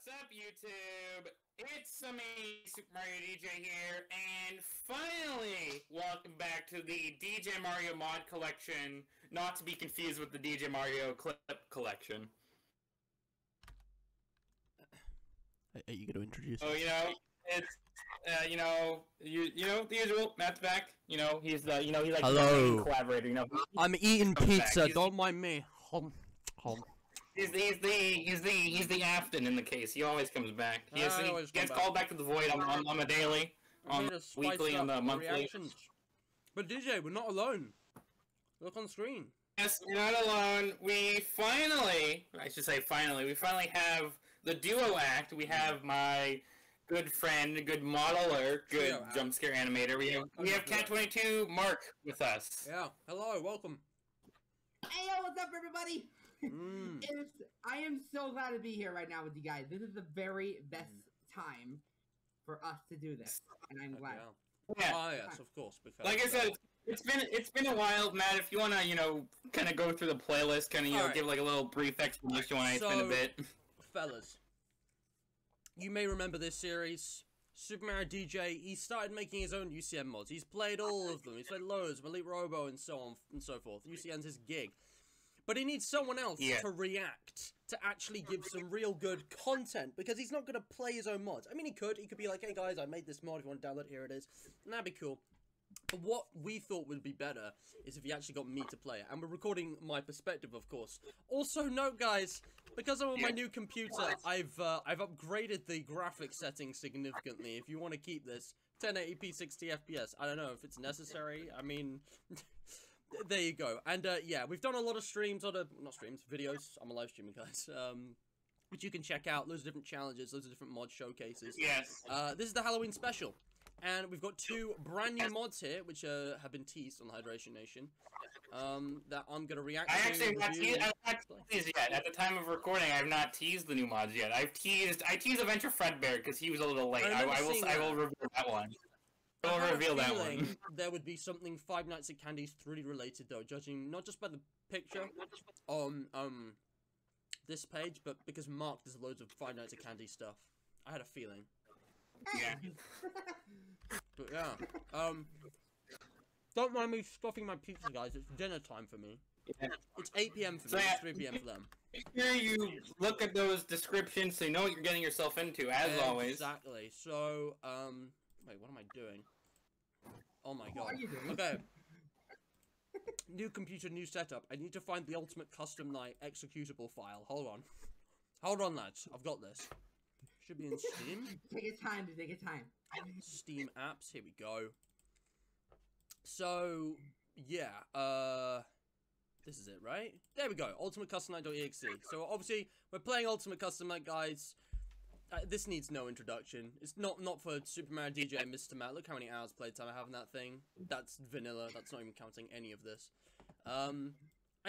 What's up, YouTube? It's me, Super Mario DJ here, and finally, welcome back to the DJ Mario Mod Collection, not to be confused with the DJ Mario Clip Collection. Are you going to introduce? Oh, it's the usual. Matt's back. He's the, he likes Hello. the collaborator. I'm eating pizza. Don't mind me. He's the Afton in the case. He always comes back. He gets called back to the void on a daily, on weekly, on the monthly. Reactions. But DJ, we're not alone. Look on screen. Yes, we're not alone. We finally have the duo act. We have my good friend, good modeler, good jump scare animator. We have Cat22 Mark with us. Yeah. Hello. Welcome. Hey, yo, what's up, everybody? I am so glad to be here right now with you guys. This is the very best time for us to do this, and I'm glad. Yeah. Oh, yes, of course. Like I said, it's been a while, Matt. If you wanna, kind of go through the playlist, kind of, give like a little brief explanation when it's been a bit. Fellas, you may remember this series. Super Mario DJ, he started making his own UCN mods. He's played all of them. He's played loads, Elite Robo, and so on and so forth. UCN's his gig. But he needs someone else to react, to actually give some real good content, because he's not going to play his own mods. I mean, he could be like, hey guys, I made this mod, if you want to download it, here it is. And that'd be cool. But what we thought would be better is if he actually got me to play it. And we're recording my perspective, of course. Also, note, guys, because I'm on my new computer, I've upgraded the graphics settings significantly. If you want to keep this 1080p 60 FPS, I don't know if it's necessary. I mean... There you go. And, yeah, we've done a lot of streams, videos. I'm a live streaming, guys. Which you can check out. Loads of different challenges, loads of different mod showcases. Yes. This is the Halloween special. And we've got two brand new mods here, which have been teased on Hydration Nation. That I'm going to react to. I actually have not teased yet. At the time of recording, I have not teased the new mods yet. I teased Adventure Fredbear because he was a little late. I will reveal that one. I'll reveal that one. There would be something Five Nights at Candy's 3D related, though, judging not just by the picture on this page, but because Mark does loads of Five Nights at Candy stuff. I had a feeling. Yeah. But yeah, don't mind me stuffing my pizza, guys. It's dinner time for me. Yeah. It's 8 PM for me. It's 3 PM for them. Make sure you look at those descriptions so you know what you're getting yourself into, as always. Exactly. So, wait, what am I doing? Oh my god. What are you doing? Okay. New computer, new setup. I need to find the Ultimate Custom Night executable file. Hold on. Hold on, lads. I've got this. Should be in Steam. Take your time, take your time. Steam apps. Here we go. So, yeah. This is it, right? There we go. Ultimate Custom Night.exe. So, obviously, we're playing Ultimate Custom Night, guys. This needs no introduction. It's not for Super Mario DJ and Mr. Matt. Look how many hours playtime I have in that thing. That's vanilla. That's not even counting any of this. And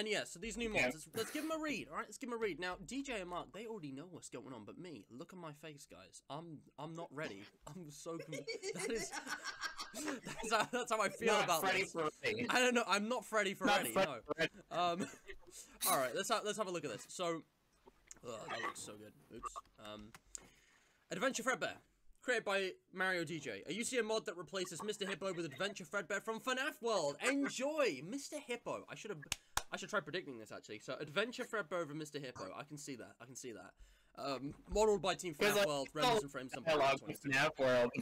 yeah, so these new mods. Let's give them a read, alright? Let's give them a read. Now, DJ and Mark, they already know what's going on, but me, look at my face, guys. I'm not ready. I'm so confused. That's how I feel about this. I don't know. I'm not Freddy Freddy. No. Alright, let's have a look at this. So, that looks so good. Oops. Adventure Fredbear, created by Mario DJ. A UCN mod that replaces Mr. Hippo with Adventure Fredbear from FNAF World. Enjoy! Mr. Hippo. I should try predicting this, actually. So, Adventure Fredbear over Mr. Hippo. I can see that. I can see that. Modeled by Team FNAF World. Renders and frames. FNAF World.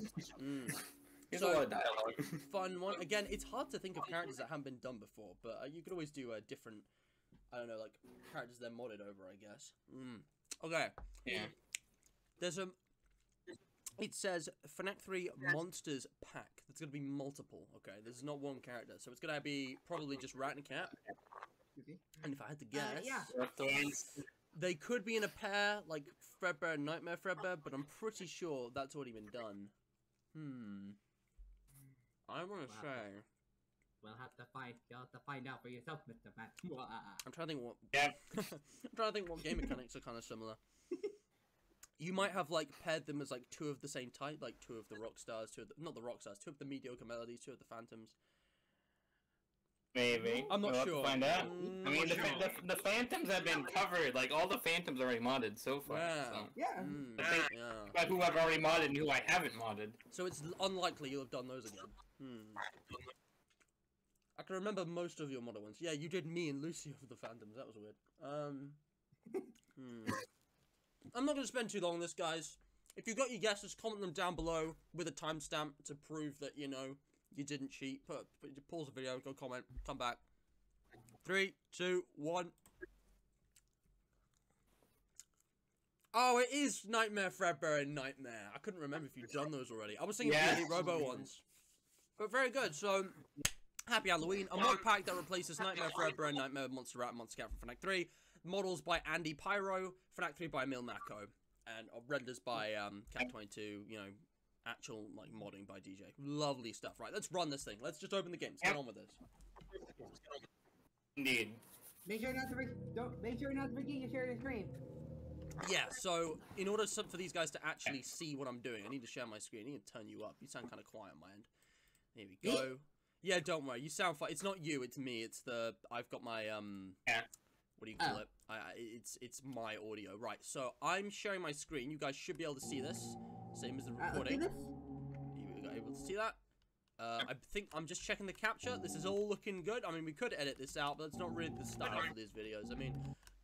There's a lot of dialogue. Fun one. Again, it's hard to think of characters that haven't been done before, but you could always do a different, I don't know, like, characters they're modded over, I guess. Okay. Yeah. There's it says FNAF 3 Monsters Pack. There's going to be multiple, okay? There's not one character, so it's going to be probably just Rat and Cat. And if I had to guess, they could be in a pair, like Fredbear and Nightmare Fredbear, but I'm pretty sure that's already been done. I want to say... You'll have to find out for yourself, Mr. Matt. I'm trying to think what... I'm trying to think what game mechanics are kind of similar. You might have, like, paired them as, like, two of the same type, like, two of the rock stars, not the rock stars, two of the mediocre melodies, two of the phantoms. Maybe. I'm not We'll have sure. to find out. I mean, Not sure. the Phantoms have been covered. Like, all the Phantoms are already modded so far. Yeah. So. Yeah. Mm, I think- yeah. About who I've already modded and who I haven't modded. So it's unlikely you'll have done those again. I can remember most of your model ones. Yeah, you did me and Lucio for the Phantoms. That was weird. I'm not going to spend too long on this, guys. If you got your guesses, comment them down below with a timestamp to prove that, you know, you didn't cheat. Pause the video, go comment, come back. 3, 2, 1. Oh, it is Nightmare Fredbear and Nightmare. I couldn't remember if you'd done those already. I was thinking of the Elite Robo ones. But very good. So, Happy Halloween. A mod pack that replaces Nightmare Fredbear and Nightmare Monster Rat and Monster Cat from FNAF 3. Models by Andy Pyro. FNAF 3 by Emil Mako. And renders by Cat22, you know, actual, like, modding by DJ. Lovely stuff. Right, let's run this thing. Let's just open the game. Let's get on with this. Indeed. Make sure not to forget you share your screen. Yeah, so in order for these guys to actually see what I'm doing, I need to share my screen. I need to turn you up. You sound kind of quiet on my end. Here we go. Yeah, don't worry. You sound fine. It's not you. It's me. It's the. I've got my What do you call it? It's my audio. Right. So I'm sharing my screen. You guys should be able to see this. Same as the recording. You able to see that? I think I'm just checking the capture. This is all looking good. I mean, we could edit this out, but it's not really the style for these videos. I mean,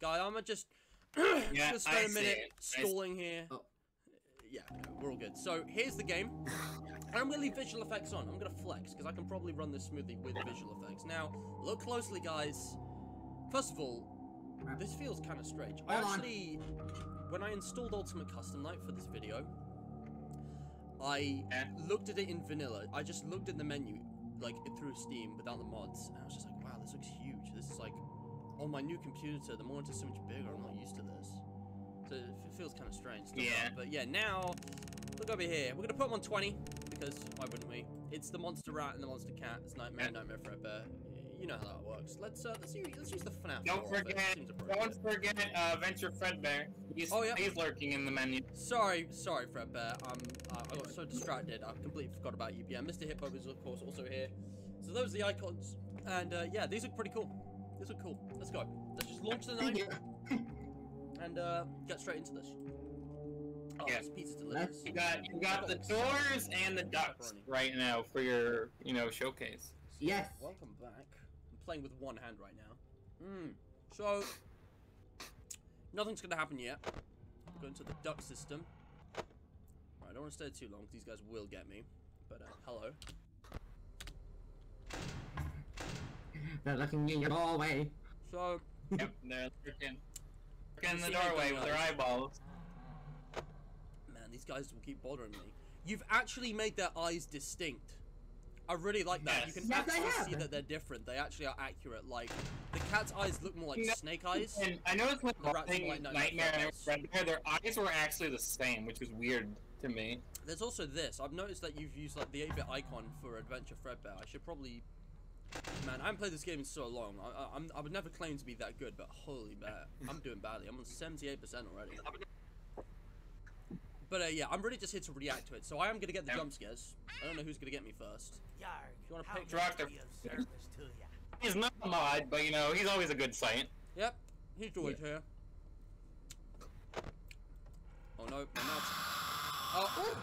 guys, I'm just spend a minute stalling here. Oh. Yeah, no, we're all good. So here's the game. I'm going to leave visual effects on. I'm going to flex because I can probably run this smoothly with visual effects. Now, look closely, guys. First of all, this feels kind of strange. When I installed Ultimate Custom Night for this video, I looked at it in vanilla. I just looked at the menu, like, through Steam without the mods, and I was just like, wow, this looks huge. This is like, on my new computer, the monitor's so much bigger. I'm not used to this. So it feels kind of strange. But yeah, now, look over here. We're going to put them on 20, because why wouldn't we? It's the Monster Rat and the Monster Cat. It's Nightmare Fredbear. You know how that works. Let's use the FNAF. Don't forget Venture Fredbear. He's lurking in the menu. Sorry, Fredbear. I got so distracted. I completely forgot about you. Yeah, Mr. Hippo is of course also here. So those are the icons, and yeah, these look pretty cool. These look cool. Let's go. Let's just launch the night and get straight into this. Oh, yeah. This pizza's delicious. You got the doors and the ducks right now for your showcase. Yes. Welcome back. I'm playing with one hand right now. So nothing's gonna happen yet. Go into the duck system. Right, I don't want to stay too long because these guys will get me. But hello. They're looking in your doorway. So yep, they're lurking in the doorway with their eyeballs. Man, these guys will keep bothering me. You've actually made their eyes distinct. I really like that. Yes. You can actually see that they're different. They actually are accurate. Like, the cat's eyes look more like snake eyes. And I noticed when The rat's watching like Nightmare and Fredbear, their eyes were actually the same, which is weird to me. There's also this. I've noticed that you've used like the 8-bit icon for Adventure Fredbear. I should probably... Man, I haven't played this game in so long. I would never claim to be that good, but holy man, I'm doing badly. I'm on 78% already. But yeah, I'm really just here to react to it. So I am gonna get the jump scares. I don't know who's gonna get me first. Yarg, You wanna pick? Director. to ya? He's not a mod, but he's always a good sight. Yep, he's always here. Oh no, my mouse. Oh,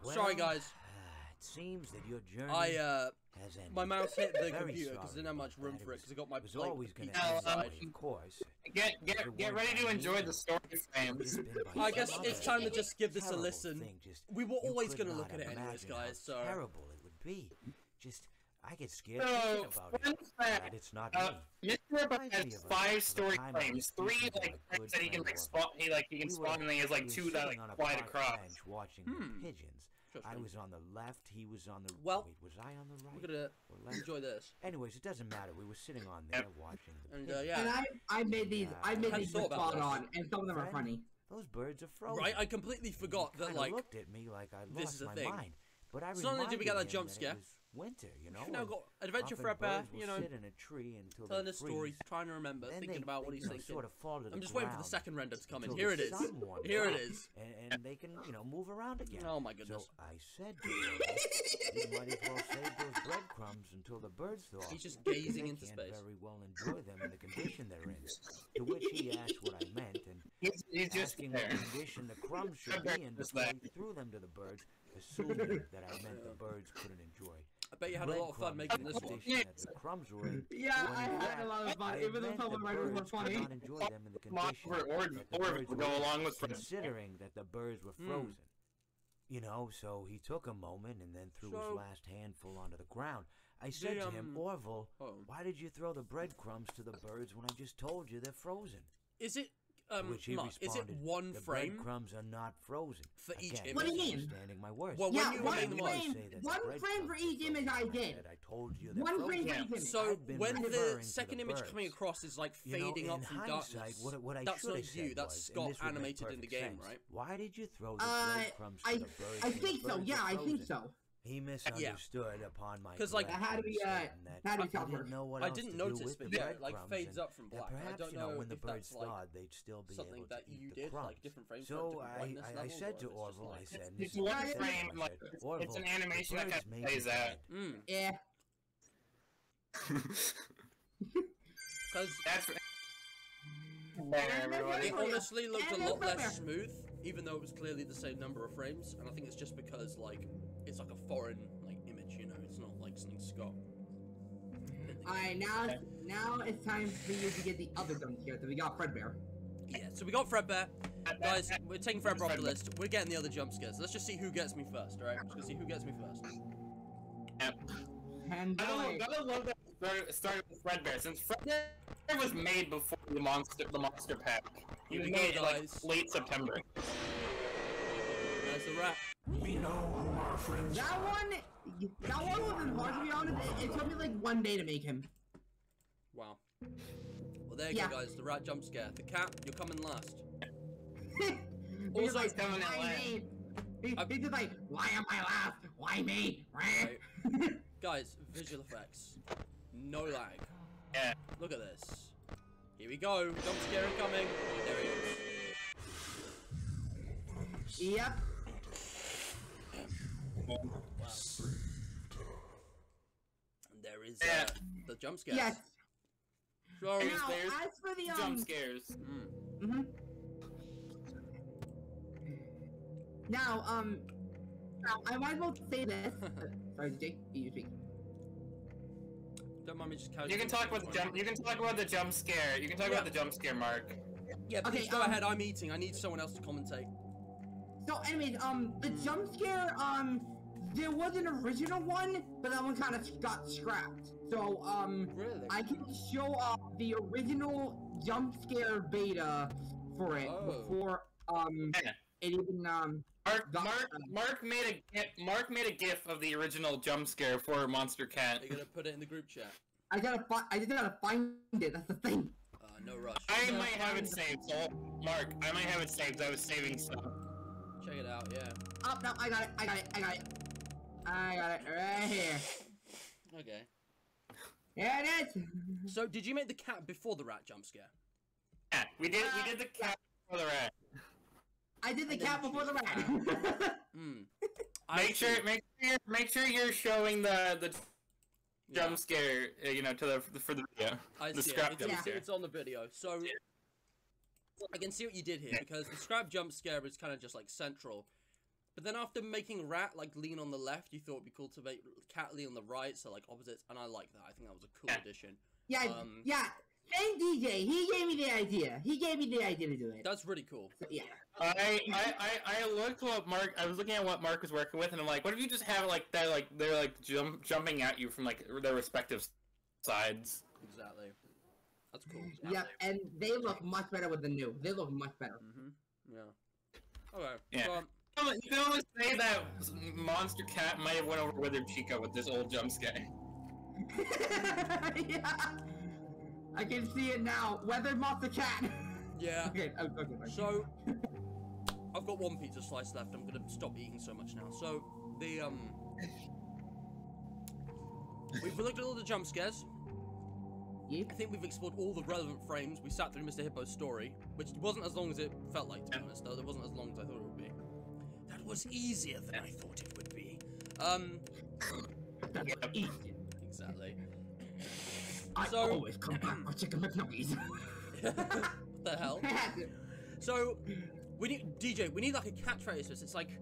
Well, sorry guys. It seems that your journey has ended. My mouse hit the Very computer because sorry didn't have much about room that. for it because I got my was plate always gonna pizza end inside. that way, of course. Get ready to enjoy the story frames. I guess it's time to just give this a Terrible listen. thing, just- We were you always could gonna not look at it anyways, imagine guys. how So terrible it would be. Just, I get scared So, thinking about fun it. fact, Glad it's not Mr. me. Ripper Reminds me has of a- 5 of a story time I frames, was 3 speaking to like a frames good that he can friend like of spawn. He can We spawn, were- and then he has like we were 2 that sitting like on a fly park across. bench watching Hmm. the pigeons. I was on the left, he was on the Well, wait, was I on the right? we're gonna or left? enjoy this. Anyways, it doesn't matter. We were sitting on there watching the And pigeons. yeah, And I made these. I made these thought about spot this. on, and some of them are funny. Those birds are frozen. right. I completely forgot that Kinda like looked at me like I this lost is a my thing. mind. But I So not only did we get that reminded jump him scare, it was winter, you know. Now got Adventure often Fredbear, birds will you know, sit in a tree until telling they his story, freeze. trying to remember, Then thinking about what he's thinking. Sort of fall to the I'm just waiting for the ground second render to come in. until Here it the is. sun warms Here it up, is. and they can, move around again. Oh my goodness. So I said to him, you might as well save those breadcrumbs until the birds thaw. He's just gazing They into can't space. very well enjoy them in the condition they're in. To which he asked what I meant, and He's just asking there. what condition the crumbs should be in before he threw them to the birds, assuming that I meant the birds couldn't enjoy. I bet you had a lot of fun making this one. That the crumbs were in. Yeah, when I in had fact, a lot of fun. I Even though meant some of the the writers were birds could funny. not enjoy them in the condition Or that the birds would were go in, along with Fredbear. considering that the birds were frozen. So he took a moment and then threw his last handful onto the ground. I said to him, Orville, why did you throw the breadcrumbs to the birds when I just told you they're frozen? Is it, To which he Mark, is it responded, one the frame breadcrumbs are not frozen. for each Again, image? What do you mean? misunderstanding my words. Well, Yeah, when you one made them I frame- say that the one frame for breadcrumbs each are image I frozen, did. that I told you they're One frozen. frame for Yeah. each image. So I've been when the referring to second the image birds. coming across is like fading in up from hindsight, darkness, what I that's should not have you, said that's was, and Scott this would make animated in the perfect game, sense, right? Why did you throw the Uh, breadcrumbs to the birds? I when the think so. birds Yeah, were I think frozen? so. He misunderstood upon my 'Cause, like, correction, That had to be, saying that had to be he South didn't Park. know what I else didn't to notice, do with but the yeah, it like breadcrumbs, fades and up from that black. I perhaps, don't know when the if birds that's like thawed, they'd still be something able that to eat you the did, crumbs. like different frames for So different brightness I levels, said or to if it's just Orville, like- I said, It's listen, one I said, frame, I like, said, it's Orville, an animation the that birds kinda may plays be out. dead. Yeah. Because That's there, everybody. it honestly looked a And lot it's less smooth, even though it was clearly the same number of frames, and I think it's just because, like, it's like a foreign, like, image, it's not like something Scott. Alright, now it's time for you to get the other jump scare. So we got Fredbear. Yeah, so we got Fredbear. Guys, we're taking Fredbear off the list. We're getting the other jump scares. Let's just see who gets me first, alright? Let's go see who gets me first. And I love that it started with Fredbear, since Fredbear was made before the monster pack. He was Here we go, made in, like, guys. late September. There's the rat. We know who our friends that one wasn't hard to be honest. It took me like 1 day to make him. Wow. Well, there you Yeah. go, guys. The rat jump scare. The cat, you're coming last. He's Also, like, coming in why last. me? He's just like, why am I last? Why me? Right. Guys, visual effects. No lag. Yeah. Look at this. Here we go. Jump scare incoming. There he is. Yep. And there is Yeah. the jump scares. Yes. So, Now, there's as for the Jump scares. Mhm. Now, I might as well say this. Sorry, Jake, you speak. don't mind me just casually. You can talk about the jump. You can talk about the jump scare. You can talk about the jump scare, Mark. Yeah, Okay, please go ahead. I'm eating. I need someone else to commentate. So, anyways, the jump scare, there was an original one, but that one kind of got scrapped. So, Really? I can show the original jump scare beta for it Oh. before, Yeah. it even, Mark made a GIF of the original jump scare for Monster Cat. Are you gonna put it in the group chat? I just gotta find it, that's the thing. No rush. I Yeah, might have it cool. saved. So, Mark, I might have it saved. I was saving stuff. Check it out. Yeah. Oh, no, I got it right here. Okay. Here it is! So, did you make the cat before the rat jump scare? Yeah, we did the cat for the rat. I did the And then cat before the choose rat. Hmm. Make sure you're showing the jump scare, for the video. I The see scrap it. jump It's, scare. it's on the video. So, I can see what you did here, because the scrap jump scare was kind of just like central. But then after making rat like lean on the left, you thought it'd be cool to make cat lean on the right, so like opposites, and I like that. I think that was a cool addition. Yeah, yeah. Thank DJ. He gave me the idea. He gave me the idea to do it. That's really cool. So, yeah. I looked what Mark. I was looking at what Mark was working with, and I'm like, what if you just have it like that? Like they're like jumping at you from like their respective sides. Exactly. That's cool. Yeah, and they look much better with the new. They look much better. Mm-hmm. Yeah. Okay. Yeah. So, You can almost say that Monster Cat might have went over Withered Chica with this old jump scare. Yeah. I can see it now. Weathered Monster Cat. yeah. Okay, okay. So, I've got one pizza slice left. I'm gonna stop eating so much now. So, the We've looked at all the jump scares. Yep. I think we've explored all the relevant frames. We sat through Mr. Hippo's story, which wasn't as long as it felt like, to be honest, though. It wasn't as long as I thought it would be. That was easier than I thought it would be. Exactly. I So- always come back for Chicken McNuggets. What the hell? So, we need like a catchphrase for this. It's like,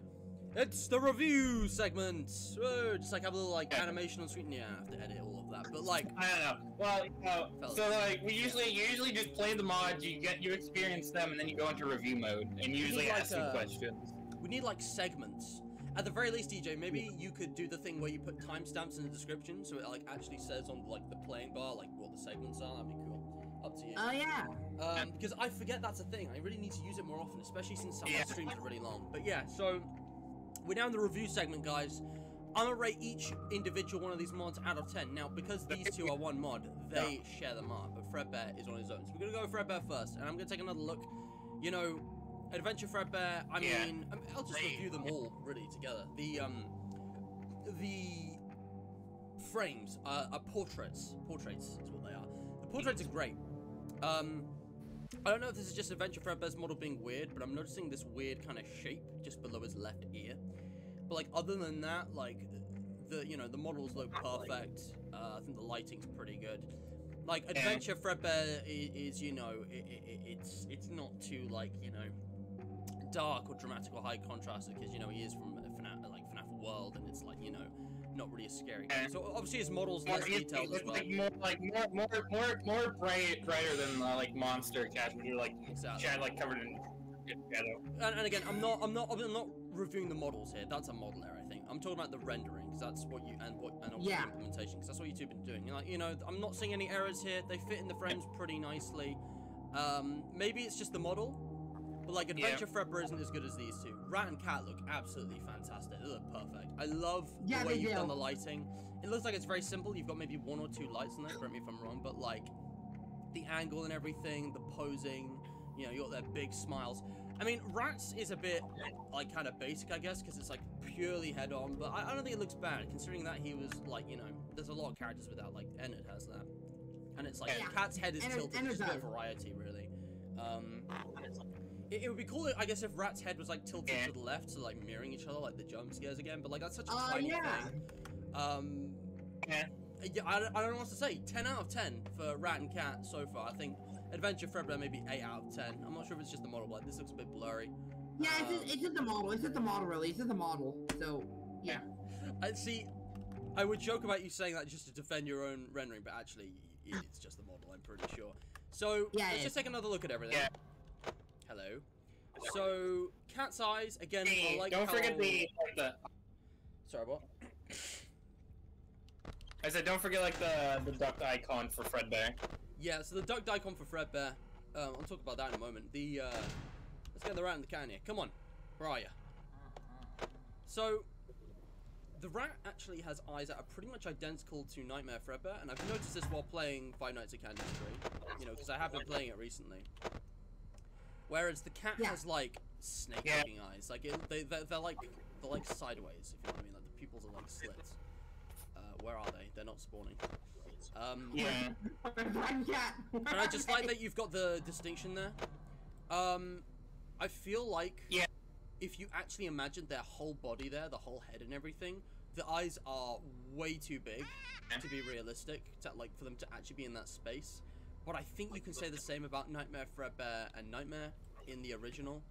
it's the review segment. Just like have a little like animation on screen. Yeah, I have to edit all of that. But like, I don't know. Well, so like we usually just play the mods. You experience them, and then you go into review mode, and usually like, ask some questions. we need like segments. At the very least, DJ, maybe you could do the thing where you put timestamps in the description, so it like actually says on like the playing bar like what the segments are. That'd be cool. Up to you. Oh yeah. Because I forget that's a thing. I really need to use it more often, especially since some of my streams are really long. But yeah, so we're now in the review segment, guys. I'm gonna rate each individual one of these mods out of 10. Now, because these two are one mod, they share the mark, but Fredbear is on his own. So we're gonna go with Fredbear first, and I'm gonna take another look. You know, Adventure Fredbear. I mean, I'll just review them all really together. The frames are portraits. Portraits is what they are. The portraits are great. I don't know if this is just Adventure Fredbear's model being weird, but I'm noticing this weird kind of shape just below his left ear. But like other than that, like the models look perfect. I think the lighting's pretty good. Like Adventure Fredbear is it's not too like dark or dramatic or high contrast because he is from FNAF World, and it's like not really a scary game. So obviously his model's less detailed as well. More brighter than like Monster Cat, where you're like covered in shadow. And again, I'm not reviewing the models here. That's a model error, I think. I'm talking about the rendering, because that's what you and obviously the implementation, because that's what YouTube been doing. I'm not seeing any errors here. They fit in the frames pretty nicely. Maybe it's just the model. But like Adventure Fredbear isn't as good as these two. Rat and Cat look absolutely fantastic. They look perfect. I love the way you've done the lighting. It looks like it's very simple. You've got maybe 1 or 2 lights in there, correct me if I'm wrong, but like the angle and everything, the posing, you got their big smiles. I mean, Rat's is a bit like kind of basic, I guess, because it's like purely head on, but I don't think it looks bad considering that he was like, there's a lot of characters without, like Ennard has that. And it's like Cat's head is tilted, just a bit of variety, really. It would be cool, I guess, if Rat's head was like tilted to the left, so like mirroring each other, like the jump scares again. But like that's such a tiny thing. I don't know what to say. 10 out of 10 for Rat and Cat so far. I think Adventure Fredbear maybe 8 out of 10. I'm not sure if it's just the model, but this looks a bit blurry. Yeah, it's just the model. It's just the model, really. It's just the model. So yeah. See, I would joke about you saying that just to defend your own rendering, but actually, it's just the model. I'm pretty sure. So let's just take another look at everything. Hello. So, Cat's eyes, again, I like Don't forget the... Sorry, what? I said don't forget, like, the ducked icon for Fredbear. Yeah, so the ducked icon for Fredbear, I'll talk about that in a moment. Let's get the rat and the cat in here. Come on. Where are you? So, the rat actually has eyes that are pretty much identical to Nightmare Fredbear, and I've noticed this while playing Five Nights at Candy Street, because I have been playing it recently. Whereas the cat has like snake-looking eyes, like they're like sideways, if you know what I mean. Like the pupils are like slits. Where are they? They're not spawning. And I just like that you've got the distinction there. I feel like if you actually imagined their whole body there, the whole head and everything, the eyes are way too big to be realistic, for them to actually be in that space. But I think you can say the same about Nightmare Fredbear and Nightmare in the original.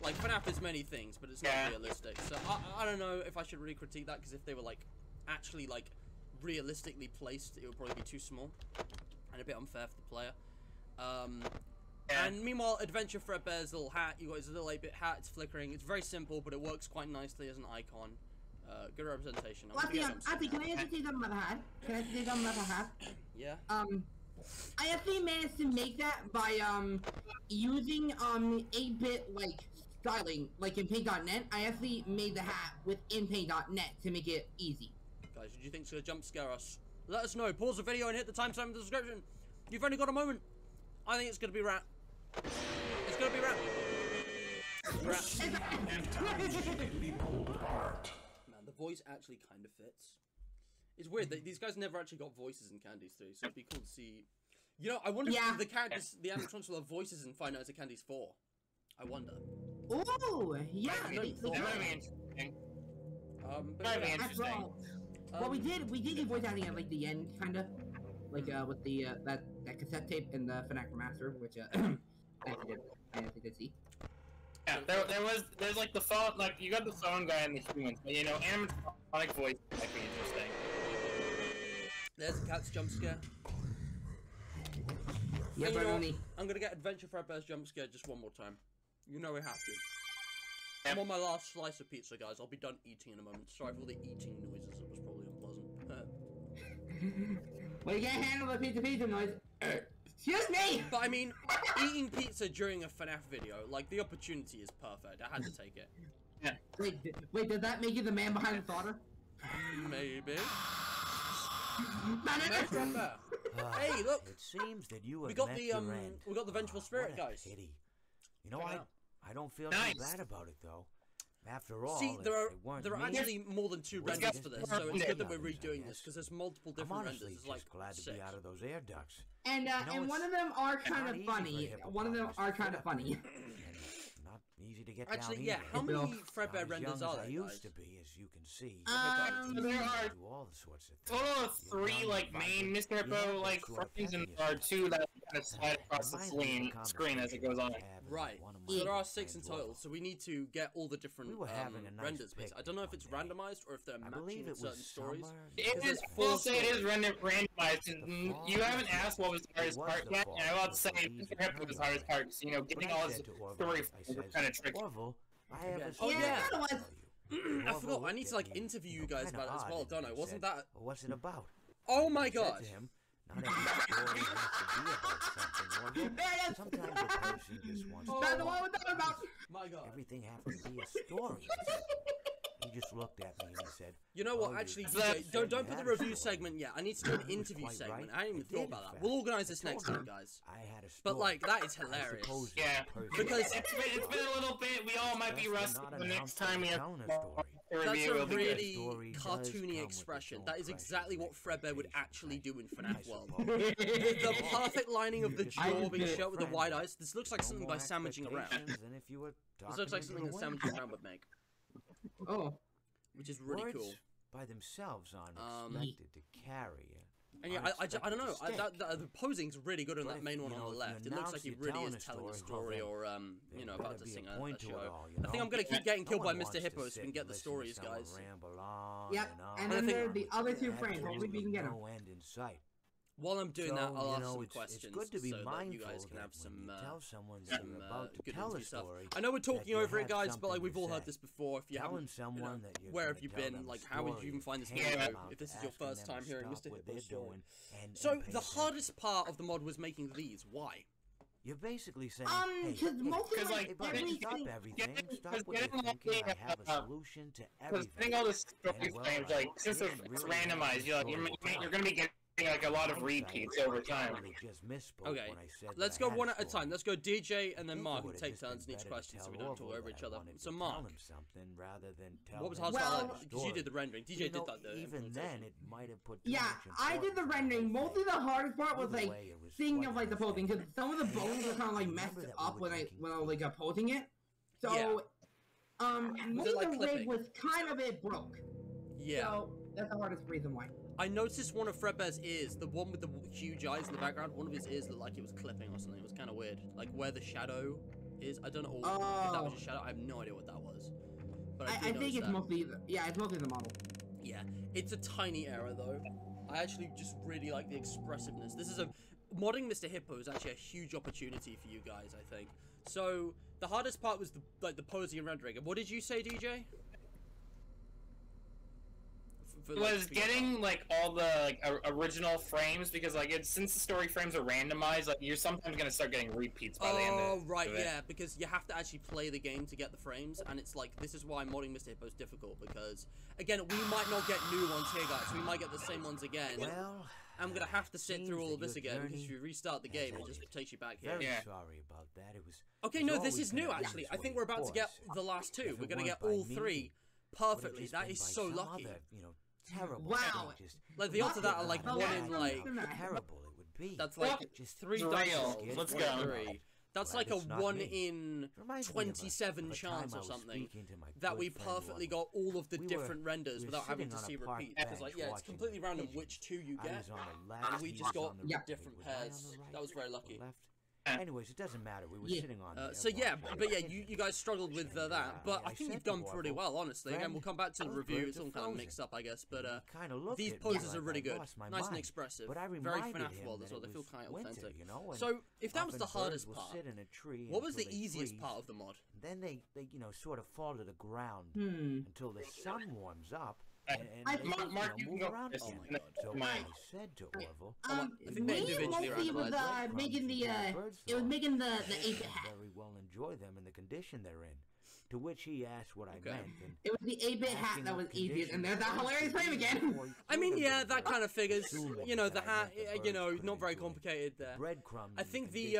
Like, FNAF is many things, but it's not realistic. So, I don't know if I should really critique that, because if they were, like, actually, like, realistically placed, it would probably be too small. And a bit unfair for the player. And meanwhile, Adventure Fredbear's little hat, you got his little 8-bit hat, it's flickering. It's very simple, but it works quite nicely as an icon. Good representation. Can I actually say something about the hat? Can I say something about the hat? Yeah? I actually managed to make that by using 8-bit like styling, like in Paint.net. I actually made the hat within Paint.net to make it easy. Guys, did you think it's gonna jump scare us? Let us know. Pause the video and hit the timestamp in the description. You've only got a moment. I think it's gonna be Rat. It's gonna be Rat. Be pulled apart. Man, the voice actually kind of fits. It's weird that these guys never actually got voices in Candies 3, so it'd be cool to see. You know, I wonder if the characters, the animatronics will have voices in Five Nights at Candy's 4. I wonder. Oh, yeah. That might be interesting. But That'd be yeah. interesting. Well, we did get voice acting at like the end, kind of, like with the that cassette tape in the FNAF Remaster, which I actually did see. Yeah, there's like the phone, like you got the phone guy and the humans, but you know, animatronic voice might be interesting. There's a cat's jump scare. Yeah, And you but know what? only. I'm gonna get Adventure Fredbear's jump scare just one more time. You know we have to. Yep. I'm on my last slice of pizza, guys. I'll be done eating in a moment. Sorry for all the eating noises. It was probably unpleasant. Well, you can't handle the pizza noise. Excuse me! But I mean, eating pizza during a FNAF video, like, the opportunity is perfect. I had to take it. Yeah. Wait, did that make you the man behind the thoughter? Maybe. Banana! Fredbear. Hey, look! It seems that you have We got met the, your end. we got the Vengeful Spirit, What a guys. pity. You know, Check it I don't feel Nice. too bad about it though. After all, See, if there it weren't are me, actually more than 2 Let's renders get for this, started. so it's good that we're I redoing guess. this, because there's multiple I'm different honestly renders. There's just like glad to 6. be out of those air ducts. And know, one it's of them are not kind of easy funny. for One of them hippopotamus are to kind get of funny. And not easy to get Actually, down yeah, either. how Bill. many Not Fredbear as renders young are as there, I used guys? to be, as you can see. There are do all the sorts of things. total of 3 like main Mr. Hippo like friends, and there are 2 that kind of slide across the screen as it goes on. Right. So there are 6 in total, so we need to get all the different We were having a nice renders. Basically. I don't know if it's picnic one day. randomized or if they're I matching believe with it was certain stories. summer. It There's is, 4 we'll say it is stories. randomized. You haven't asked what was the hardest It was part the yet, fall and I will of say the Mr. Hippo was the hardest part, because, you know, getting But I all his said to Orville, story I was says, kind of tricky. Orville, I have a Oh, Yeah, yeah. that was. I forgot. I need to like interview you guys about it as well, don't I? Wasn't that? What's it about? Oh my I said god! to him, not every story has to be about something, Orville. There it is. Sometimes a person just wants to That's the one we're talking about. My god! everything has to be a story. He just looked at me and he said, You know what? "Oh, Actually, So that's- DJ, don't put the had a review story." segment yet. I need to do an interview quite segment. right. I hadn't even It thought did, about in that. fact. We'll organize this I next told time, him guys. I had a story. But like, that is I hilarious. suppose Yeah. the person Because- It's been a little bit. We all might be That's rusty not the an next ounce time we of have telling a a story. That's review. a Will be good. really Story does cartoony come with expression. its That own is exactly what pressures and Fredbear would expectations, actually do in I FNAF World. suppose. The perfect lining of the just jaw I being did shut with the friend. wide eyes. This looks like No something more by Sandwiching Around. expectations than if you were This looks like talking something into that the Sandwiching wind. Around would make, Oh. which is really Words cool. by themselves aren't Um, expected to carry it. And yeah, I don't know. The posing's really good on But that if, main one you on know, the if left. you It looks announce like he you're really telling is telling a well, story, then or there about better to be sing a a point to it show. all, you I think know? I'm gonna keep getting No killed by one Mr. wants to Hippo so we sit can get and the listen to stories, someone guys. ramble on Yep. and on. And I then think- there are the other 2 That friends. has Hopefully we can get them. no end in sight. While I'm doing that, So, I'll you ask know, some it's questions good to be so that mindful you guys can that have when some you tell someone that some you're about to good tell a interview stuff. story, I know we're that talking you over it, have guys, but like something we've to all heard say. this before. If you Telling haven't, someone that you're where gonna have you tell been? them a Like, how would you story even find this is video tantamount if this to is your asking first them time to hearing stop Mr. what Hippo's they're story? doing and So pay the attention. hardest part of the mod was making these. Why? You're basically saying, Because hey, mostly Because, like like, stop everything. everything, because stop what getting you're all thinking, I the, have a solution to Because getting everything. all the story And, well, frames, like, since I it's didn't really randomized, have a you're story. gonna be getting like a lot of repeats over time. Probably just misspoke Okay, when I said that let's I go had one a at a story. time. Let's go DJ and I then think it Mark and would've take just been turns in each better to question so tell we don't talk Orville over that each I other. wanted So to Mark, tell him something rather than tell what was him hard the about Well- that? Because you did the rendering. DJ You did know, that. The even then, implementation. it might have put too Yeah, much I did the importance on rendering. everything. Mostly the hardest part was Either like way, it was thinking quite of like the posing, because some of the bones were kind of like messed Remember that we up were when I drinking was like posing it. So, Yeah. most of like the clipping? rig was kind of it broke. Yeah. So that's the hardest reason why. I noticed one of Fredbear's ears, the one with the huge eyes in the background, one of his ears looked like it was clipping or something. It was kind of weird. Like where the shadow is. I don't know if that was a shadow. I have no idea what that was. But I, I did think notice it's that. mostly it's mostly the model. Yeah, it's a tiny error though. I actually just really like the expressiveness. This is modding Mr. Hippo is actually a huge opportunity for you guys, I think. So the hardest part was the posing and rendering. And what did you say, DJ? Was getting like all the like original frames, because like since the story frames are randomized, like you're sometimes gonna start getting repeats by the end of it. Oh right, yeah, because you have to actually play the game to get the frames, and it's like this is why modding Mr. Hippo is difficult, because again we might not get new ones here, guys. We might get the same ones again. Well, I'm gonna have to sit seems through all that of this your again, because if journey you restart the game, it has just ended. takes you back here. very Yeah. sorry about that. It was. Okay, it's no, this always is new gonna be actually. this I think way, we're of about to get course. the last two. If We're it gonna weren't get by all me, three would've perfectly. just That been is by so some lucky. other, terrible. Wow. Just Like the odds of that are like Oh, 1 in like. terrible it would be. That's like just 3 real. dice rolls. Let's 1 in go. 3. That's like a 1 in 27 chance or something that we perfectly got all of the different renders without having to see repeats. Because like, yeah, it's completely random which 2 you get, and we just got different pairs. That was very lucky. Anyways, it doesn't matter. We were sitting on. So yeah, but yeah, you guys struggled with that, but I think you've done pretty well, honestly. Again, we'll come back to the review. It's all kind of mixed up, I guess, but these poses are really good, nice and expressive, very FNAF world as well. They feel kind of authentic. So if that was the hardest part, what was the easiest part of the mod? Then they sort of fall to the ground until the sun warms up. Mark, you can go. Oh my god. So I said to Orville, I think they individually randomized. Making the it was making the 8-bit hat. very well enjoy them in the condition they're in. To which he asked what I meant. And it was the 8-bit hat that was easiest, and there's that hilarious frame again. I mean, yeah, that kind of figures. You know, the hat, you know, not very complicated there. Breadcrumbs. I think the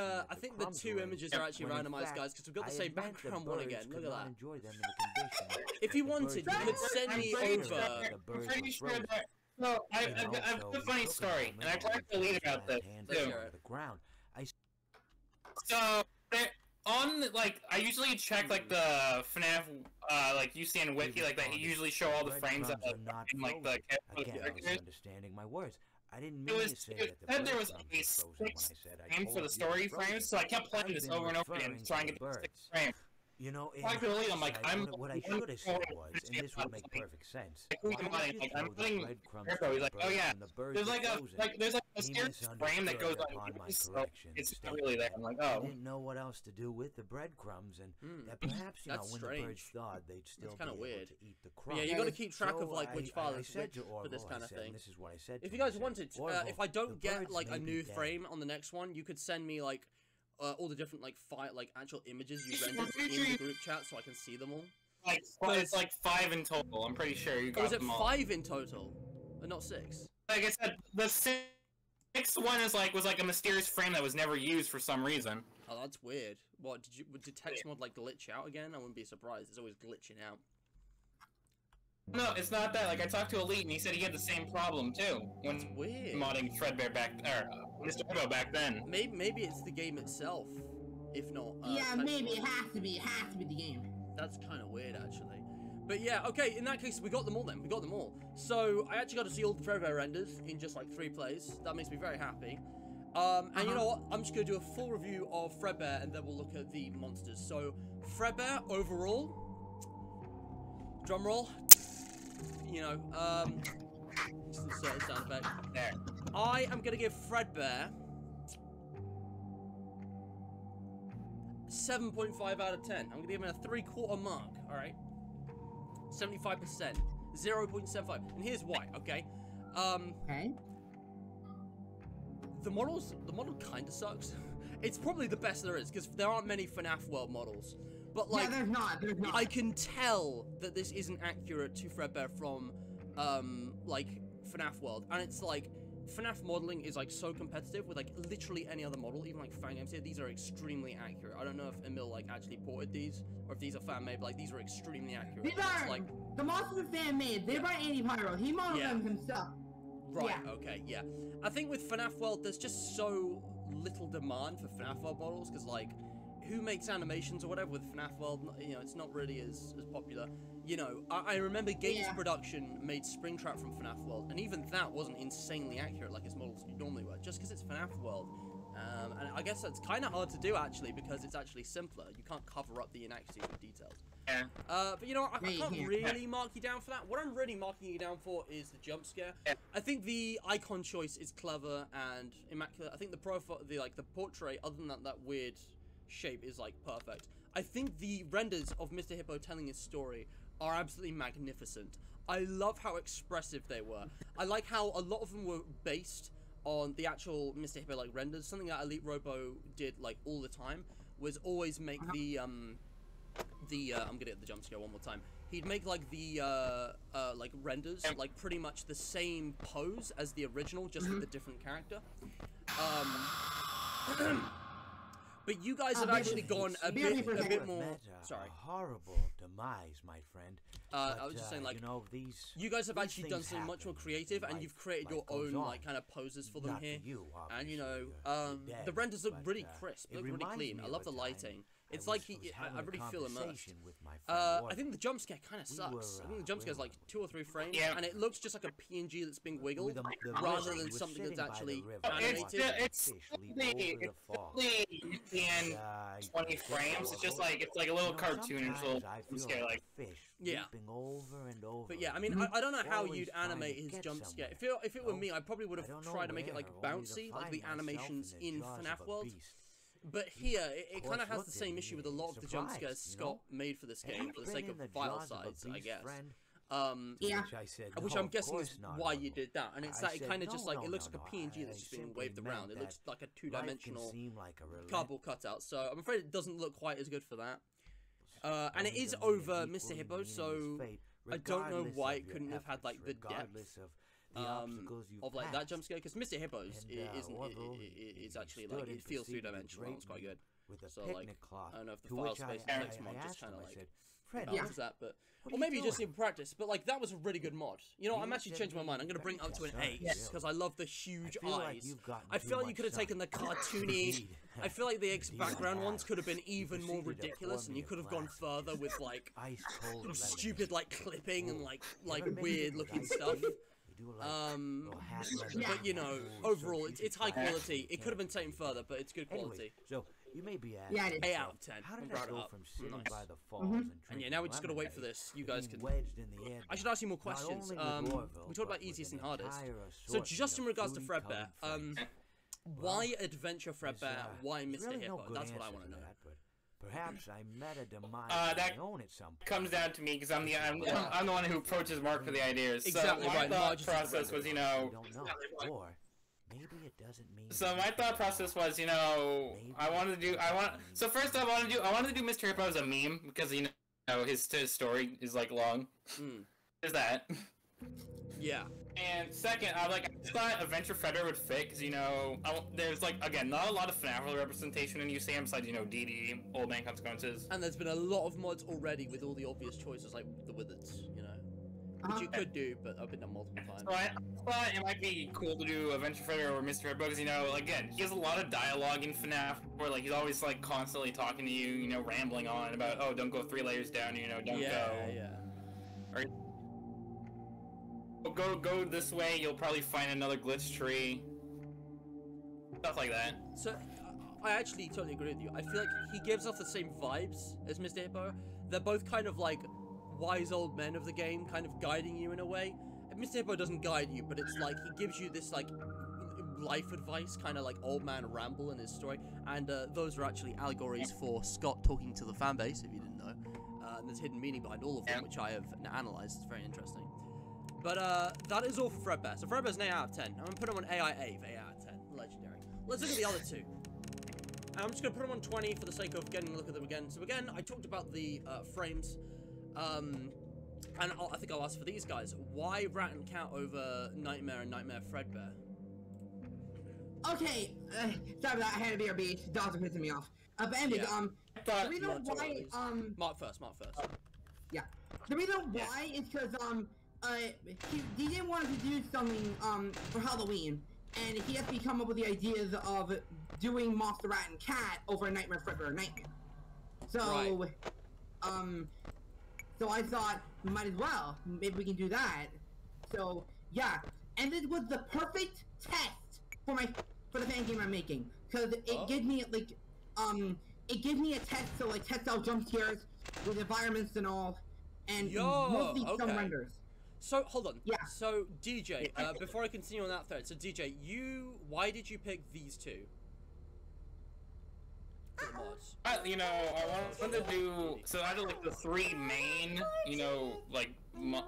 2 images are actually randomized, guys, because we've got the same background one again. Look at that. If you wanted, you could send me over. I'm pretty sure that. No, I've got a funny story, and I talked to Lee about this too. So, on like, I usually check like the FNAF like UCN wiki, like they usually show all the frames of in like the characters. Understanding my words. I didn't mean to say that said there was a 6 frame for the story frames, so I kept playing this over and over again, trying to get the 6 frames. You know, I'm like, what I should have said was, and this would make perfect sense. I'm putting Mirko, he's like, oh yeah, there's like a serious frame that goes on so it's not really there. I'm like, oh. I didn't know what else to do with the breadcrumbs, and that perhaps, you know, when the birds thought they'd still be able to eat the crumbs. Yeah, you got to keep track of like which file is which for this kind of thing. This is what I said. If you guys wanted, if I don't get like a new frame on the next one, you could send me like all the different like actual images you rendered in the group chat so I can see them all. Like, it's like 5 in total. I'm pretty sure you got them all. Was it 5 in total, and not 6? Like I said, the 6th one is was like a mysterious frame that was never used for some reason. Oh, that's weird. What did text mod like glitch out again? I wouldn't be surprised. It's always glitching out. No, it's not that. Like, I talked to Elite, and he said he had the same problem, too. When weird. Modding Fredbear back, or Mr. Hippo back then. Maybe it's the game itself, if not. Yeah, maybe it has to be. It has to be the game. That's kind of weird, actually. But yeah, okay, in that case, we got them all then. We got them all. So, I actually got to see all the Fredbear renders in just like 3 plays. That makes me very happy. And you know what? I'm just going to do a full review of Fredbear, and then we'll look at the monsters. So, Fredbear, overall, drumroll. You know, just insert a sound effect. There. I am gonna give Fredbear 7.5 out of 10. I'm gonna give him a 3/4 mark. All right, 75%, 0.75, and here's why. Okay, okay. The model kind of sucks. It's probably the best there is because there aren't many FNAF World models. But like, yeah, there's not. I can tell that this isn't accurate to Fredbear from, like, FNAF World. And it's like, FNAF modeling is like so competitive with like literally any other model, even like fan games here. These are extremely accurate. I don't know if Emil like actually ported these, or if these are fan made, but like these are extremely accurate. These are, like, the monsters are fan made. They're by Andy Pyro. He modeled them himself. Right, okay, yeah. I think with FNAF World, there's just so little demand for FNAF World models, because like, who makes animations or whatever with FNAF World, you know, it's not really as popular. You know, I remember Games Production made Springtrap from FNAF World, and even that wasn't insanely accurate like its models normally were, just because it's FNAF World. And I guess that's kind of hard to do, actually, because it's actually simpler. You can't cover up the inaccuracies with details. Yeah. But you know, I can't really mark you down for that. What I'm really marking you down for is the jump scare. I think the icon choice is clever and immaculate. I think the profile, the portrait, other than that weird shape, is like perfect. I think the renders of Mr. Hippo telling his story are absolutely magnificent. I love how expressive they were. I like how a lot of them were based on the actual Mr. Hippo like renders. Something that Elite Robo did like all the time was always make I'm gonna get the jump scare one more time. He'd make like the like renders like pretty much the same pose as the original, just with a different character. But you guys have actually gone a bit more. Sorry. A horrible demise, my friend. I was just saying, like, you know, you guys have actually done something much more creative, and you've created your own, like, kind of poses for them here. And, you know, the renders look really crisp, look really clean. I love the lighting. It's like I really feel immersed. I think the jump scare kind of sucks. I think the jump scare is like 2 or 3 frames, and it looks just like a PNG that's being wiggled, rather than something that's actually animated. It's definitely 20 frames. It's just like, it's like a little cartoonish little jump scare, like. Yeah. But yeah, I mean, I don't know how you'd animate his jump scare. If it were me, I probably would have tried to make it like bouncy, like the animations in FNAF World. But here, it kind of has the same issue with a lot of the jump scares Scott made for this game, for the sake of file size, I guess. Yeah. Which I'm guessing is why you did that. And it's that it kind of just like, it looks like a PNG that's just being waved around. It looks like a 2-dimensional cardboard cutout. So I'm afraid it doesn't look quite as good for that. And it is over Mr. Hippo, so I don't know why it couldn't have had like the depth of like that jump scare, because Mr. Hippo's is actually like, it feels 3-dimensional. It's quite good. So like, I don't know if the file space effects mod just kind of like balances that, but or maybe you just need practice. But like, that was a really good mod. You know, I'm actually changing my mind. I'm gonna bring it up to an 8 because I love the huge eyes. I feel like you could have taken the cartoony. I feel like the background ones could have been even more ridiculous, and you could have gone further with like stupid like clipping and like weird looking stuff. But you know, overall, it's high quality. It could have been taken further, but it's good quality. So you may be asking, 8 out of 10. How did I go up. from sitting Nice. by the falls And yeah, now we just gotta wait for this. You guys can. I I should ask you more questions. We talked about easiest and hardest. So just in regards to Fredbear, why Adventure Fredbear? Why Mr. Hippo? That's what I want to know. Perhaps I met a demise of my own at some point. Comes down to me because I'm the one who approaches Mark for the ideas. Exactly so my thought process was, you know, Or maybe it doesn't mean. So my thought process was, you know, So first off, I wanted to do Mr. Hippo as a meme because, you know, his story is like long. There's that. Yeah. And second, I thought Adventure Fredbear would fit because, you know, there's like, again, not a lot of FNAF representation in UCM besides, you know, DD, Old Man Consequences. And there's been a lot of mods already with all the obvious choices like the Wizards, you know. Which you could do, but I've been done multiple times. So I thought it might be cool to do Adventure Fredbear or Mr. Hippo because, you know, again, he has a lot of dialogue in FNAF where, like, he's always, like, constantly talking to you, you know, rambling on about, oh, don't go 3 layers down, you know, don't go. Or, go this way, you'll probably find another glitch tree. Stuff like that. So, I actually totally agree with you. I feel like he gives off the same vibes as Mr. Hippo. They're both kind of like wise old men of the game, kind of guiding you in a way. And Mr. Hippo doesn't guide you, but it's like he gives you this like life advice, kind of like old man ramble in his story. And those are actually allegories for Scott talking to the fan base, if you didn't know. And there's hidden meaning behind all of them, which I have analyzed. It's very interesting. But that is all for Fredbear. So Fredbear's an 8 out of 10. I'm gonna put him on AIA for 8 out of 10. Legendary. Let's look at the other two. I'm just gonna put them on 20 for the sake of getting a look at them again. So again, I talked about the frames. And I think I'll ask for these guys. Why Rat and Cat over Nightmare and Nightmare Fredbear? Okay, sorry about that. I had to BRB. Dogs are pissing me off. But anyways, the reason why, Mark first. Yeah. The reason why is because, he didn't want to do something, for Halloween, and he has to come up with the ideas of doing Monster Rat and Cat over Nightmare Fredbear Nightmare. So, right. So I thought, might as well, maybe we can do that. So, yeah. And this was the perfect test for the fan game I'm making. Because it gives me, like, it gives me a test to, like, test out jump scares with environments and all. And mostly some renders. So, hold on. Yeah. So, DJ, before I continue on that thread, so DJ, why did you pick these two? For the mods? You know, I wanted to do, so I had like the 3 main, you know, like,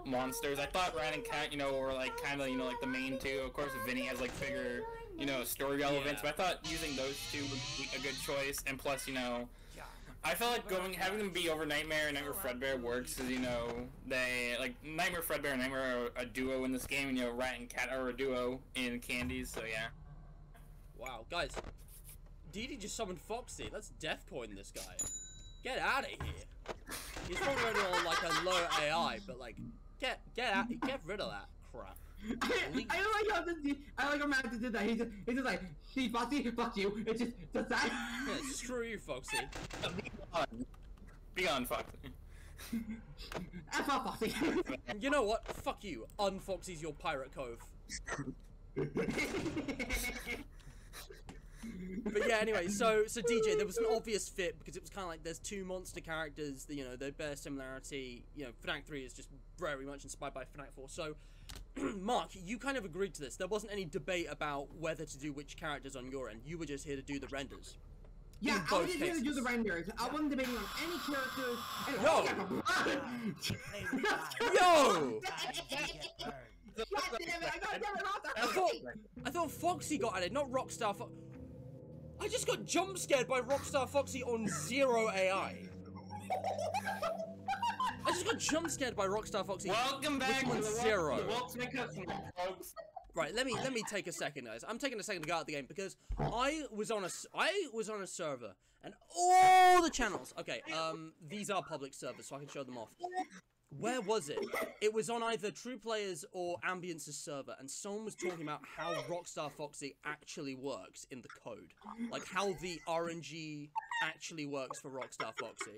monsters. I thought Rat and Cat, you know, were like, kind of, you know, like the main 2. Of course, Vinny has like bigger, you know, story relevance, but I thought using those 2 would be a good choice, and plus, you know, I felt like having them be over Nightmare and Nightmare Fredbear works, because, you know, they, like, Nightmare Fredbear and Nightmare are a duo in this game, and, you know, Rat and Cat are a duo in Candies, so yeah. Wow, guys, Didi just summoned Foxy. Let's death coin this guy. Get out of here. He's probably already on like a low AI, but like, get rid of that crap. I like how Matt did that. He's just like, see, Foxy, fuck you. It's just that. Yeah, screw you, Foxy. Be on, Foxy. F off, Foxy. You know what? Fuck you. Unfoxy's your pirate cove. But yeah, anyway, so DJ, there was an obvious fit because it was kind of like there's two monster characters that, you know, they bear similarity. You know, FNAF 3 is just very much inspired by FNAF 4. So, Mark, you kind of agreed to this. There wasn't any debate about whether to do which characters on your end. You were just here to do the renders. Yeah, I was just here to do the renders. I wasn't debating on any characters. Yo! Yo! I thought Foxy got added, not Rockstar Foxy. I just got jump scared by Rockstar Foxy on 0 AI. I just got jump scared by Rockstar Foxy. Welcome back to the 0. Ultimate Custom, folks. Right, let me take a second, guys. I'm taking a second to go out the game because I was on a server and all the channels. Okay, these are public servers, so I can show them off. Where was it? It was on either True Players or Ambience's server, and someone was talking about how Rockstar Foxy actually works in the code. Like, how the RNG actually works for Rockstar Foxy.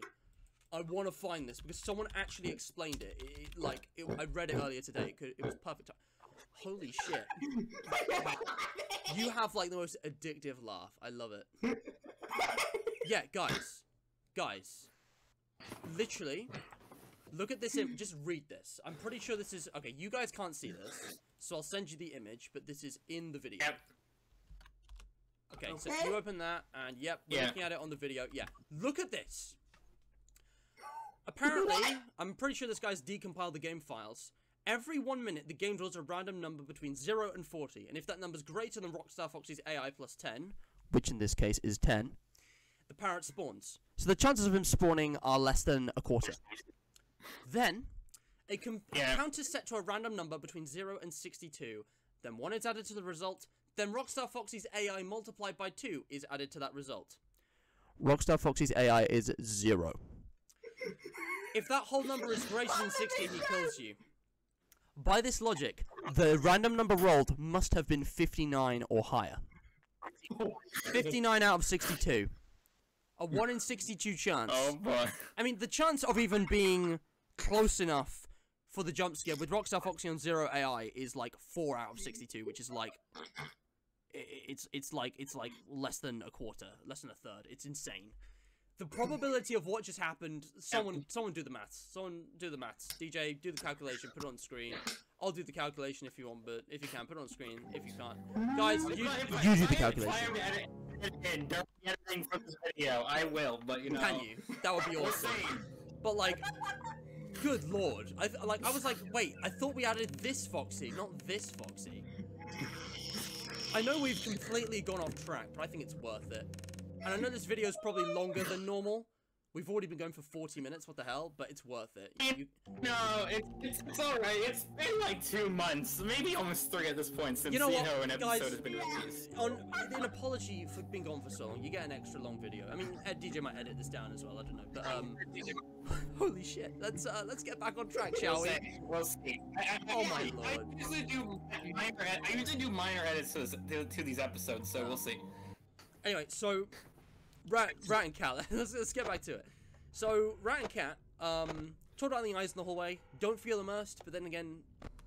I want to find this, because someone actually explained it. I read it earlier today. It was perfect. Holy shit. You have, like, the most addictive laugh. I love it. Yeah, guys. Literally... Look at this image. Just read this. I'm pretty sure this is... Okay, you guys can't see this, so I'll send you the image, but this is in the video. Yep. Okay, so you open that, and yep, we're looking at it on the video. Yeah, look at this. Apparently, I'm pretty sure this guy's decompiled the game files. Every 1 minute, the game draws a random number between 0 and 40, and if that number's greater than Rockstar Foxy's AI plus 10, which in this case is 10, the parrot spawns. So the chances of him spawning are less than a quarter. Then, a count is set to a random number between 0 and 62. Then 1 is added to the result. Then Rockstar Foxy's AI multiplied by 2 is added to that result. Rockstar Foxy's AI is 0. If that whole number is greater than 60, he kills you. By this logic, the random number rolled must have been 59 or higher. 59 out of 62. A 1 in 62 chance. Oh boy. I mean, the chance of even being close enough for the jump scare with Rockstar Foxy on 0 AI is like 4 out of 62, which is like it's like less than a quarter, less than a third. It's insane. The probability of what just happened. Someone do the maths. Someone do the maths. DJ, do the calculation. Put it on screen. I'll do the calculation if you want, but if you can, put it on screen. If you can't, guys, you do the calculation. And don't be editing from this video. I will, but you know. Can you? That would be awesome. But like, good lord, I was like, wait, I thought we added this Foxy, not this Foxy. I know we've completely gone off track, but I think it's worth it. And I know this video is probably longer than normal. We've already been going for 40 minutes, what the hell? But it's worth it. No, it's alright. It's been like 2 months, maybe almost 3 at this point since, you know what, an episode guys, has been released. In apology for being gone for so long, you get an extra long video. I mean, DJ might edit this down as well, I don't know. But, holy shit. Let's get back on track, shall we? We'll see. Oh my lord. I usually do minor edits to these episodes, so we'll see. Anyway, so... Rat and Cat, let's get back to it. So, Rat and Cat, talked about the eyes in the hallway, don't feel immersed, but then again,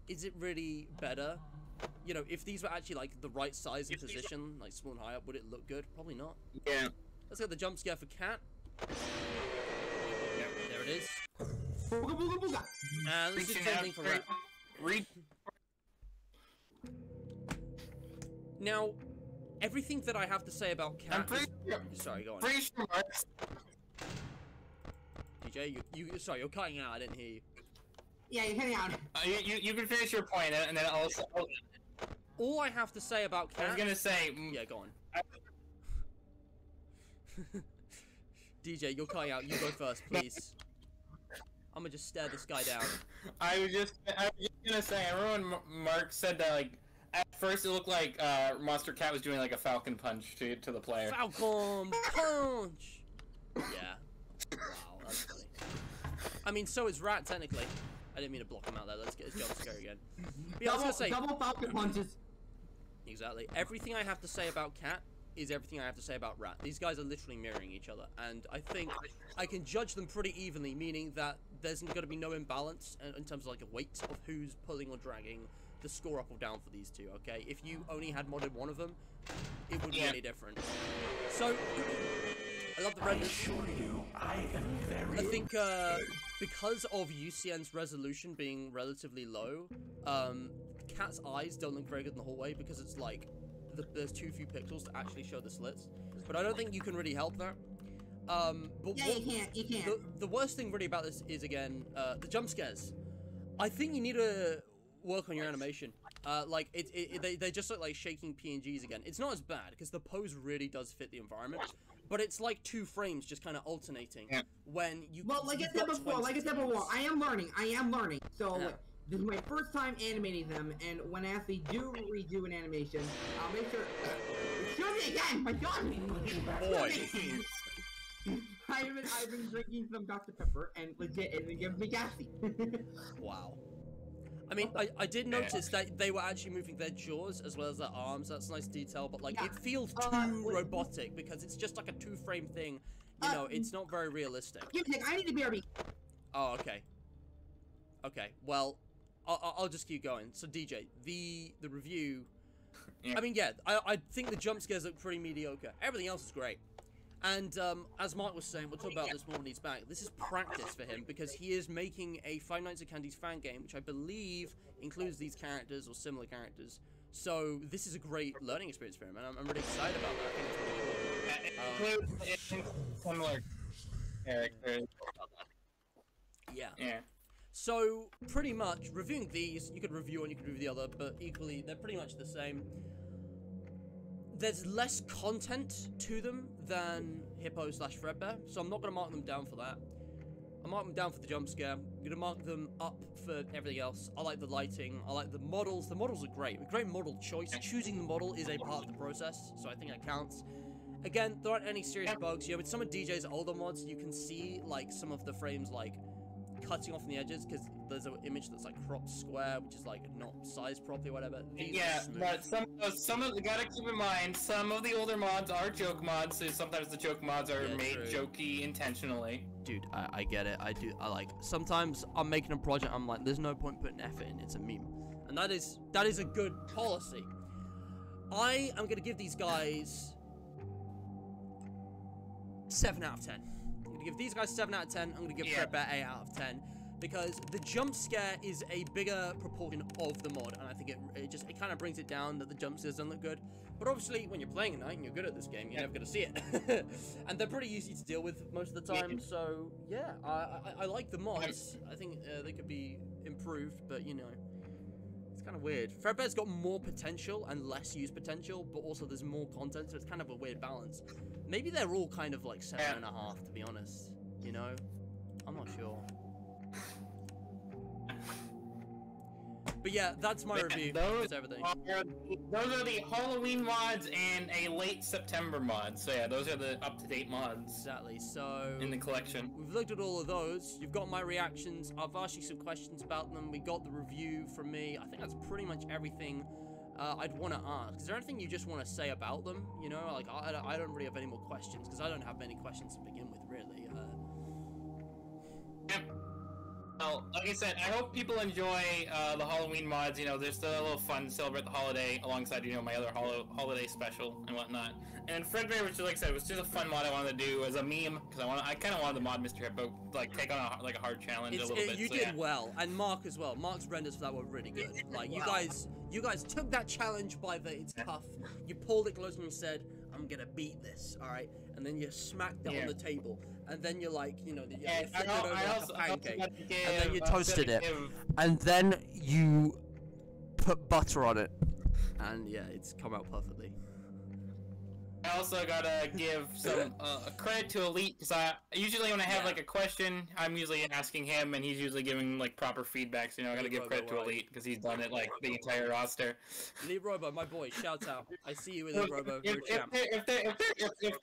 is it really better? You know, if these were actually, like, the right size and position, like, small and high up, would it look good? Probably not. Yeah. Let's get the jump scare for Cat. There it is. And let's do the same thing for Rat. Now... everything that I have to say about Cat. Sorry, go on. DJ, sorry, you're cutting out. I didn't hear you. Yeah, you're cutting out. You can finish your point, and then also. All I have to say about Cat. I was gonna say. Yeah, go on. DJ, you're cutting out. You go first, please. I'm gonna just stare this guy down. I was just gonna say. I remember when Mark said that, like, at first it looked like Monster Cat was doing like a Falcon Punch to the player. Falcon Punch! Yeah. Wow, that's funny. I mean, so is Rat, technically. I didn't mean to block him out there. Let's get his jump scare again. But yeah, I was gonna say... Double Falcon Punches. Exactly. Everything I have to say about Cat is everything I have to say about Rat. These guys are literally mirroring each other, and I think I can judge them pretty evenly, meaning that there's going to be no imbalance in terms of like a weight of who's pulling or dragging the score up or down for these two, okay? If you only had modded one of them, it would be any different. So, I love the renders. I think because of UCN's resolution being relatively low, Cat's eyes don't look very good in the hallway because it's like there's too few pixels to actually show the slits. But I don't think you can really help that. But yeah, you can't. The worst thing really about this is, again, the jump scares. I think you need to work on your animation. Like, they just look like shaking PNGs again. It's not as bad, because the pose really does fit the environment. But it's like 2 frames just kind of alternating when you... Well, like I said before, I am learning. So, this is my first time animating them, and when I actually do redo an animation, I'll make sure... Show me again! My God! Boy! I've been drinking some Dr. Pepper, and legit, it gives me gassy. Wow. I mean, I did notice that they were actually moving their jaws as well as their arms. That's a nice detail, but like it feels too robotic because it's just like a 2-frame thing. You know, it's not very realistic. I need to BRB. Oh, okay. Okay, well, I'll just keep going. So DJ, the review. I mean, yeah, I think the jump scares look pretty mediocre. Everything else is great. And as Mark was saying, we'll talk about this more when he's back. This is practice for him because he is making a Five Nights at Candy's fan game, which I believe includes these characters or similar characters. So this is a great learning experience for him, and I'm really excited about that. I think it's really cool. Similar characters. Yeah. So pretty much reviewing these, you could review one, you could review the other, but equally they're pretty much the same. There's less content to them than Hippo/Fredbear, so I'm not going to mark them down for that. I mark them down for the jump scare. I'm going to mark them up for everything else. I like the lighting. I like the models. The models are great. A great model choice. Choosing the model is a part of the process, so I think that counts. Again, there aren't any serious bugs. You know, with some of DJ's older mods, you can see like some of the frames like cutting off on the edges because there's an image that's like cropped square, which is like not sized properly or whatever. These but some of you gotta keep in mind, some of the older mods are joke mods, so sometimes the joke mods are made jokey intentionally. Dude, I get it. I like sometimes I'm making a project, I'm like, there's no point putting effort in, it's a meme. And that is a good policy. I am gonna give these guys 7 out of 10. I'm gonna give these guys 7 out of 10. I'm gonna give Fredbear 8 out of 10 because the jump scare is a bigger proportion of the mod, and I think it kind of brings it down that the jump scares don't look good. But obviously, when you're playing a night and you're good at this game, you're never gonna see it, and they're pretty easy to deal with most of the time. So yeah, I like the mods. I think they could be improved, but you know, it's kind of weird. Fredbear's got more potential and less used potential, but also there's more content, so it's kind of a weird balance. Maybe they're all kind of like 7.5, to be honest. You know, I'm not sure. But yeah, that's my review. Those are the Halloween mods and a late September mod. So yeah, those are the up-to-date mods. Exactly. So in the collection, we've looked at all of those. You've got my reactions. I've asked you some questions about them. We got the review from me. I think that's pretty much everything I'd want to ask. Is there anything you just want to say about them? You know, like I don't really have any more questions because I don't have many questions to begin with, really. Well, like I said, I hope people enjoy the Halloween mods. You know, they're still a little fun to celebrate the holiday alongside, you know, my other holiday special and whatnot. And Fredbear, which, like I said, was just a fun mod I wanted to do as a meme because I kind of wanted to mod Mr. Hippo, like take on a hard challenge a little bit. You did well, and Mark as well. Mark's renders for that were really good. Like you guys took that challenge by it's tough. You pulled it close and you said, "I'm gonna beat this," all right, and then you smacked it on the table. And then you're like, you know, you flipped it over like a pancake, and then you toasted it, and then you put butter on it, and yeah, it's come out perfectly. I also gotta give some credit to Elite, because I usually when I have like a question, I'm usually asking him, and he's usually giving like proper feedback. So I gotta give credit to Elite because he's done it like the entire roster. Elite Robo, my boy, shouts out. I see you, Elite Robo. If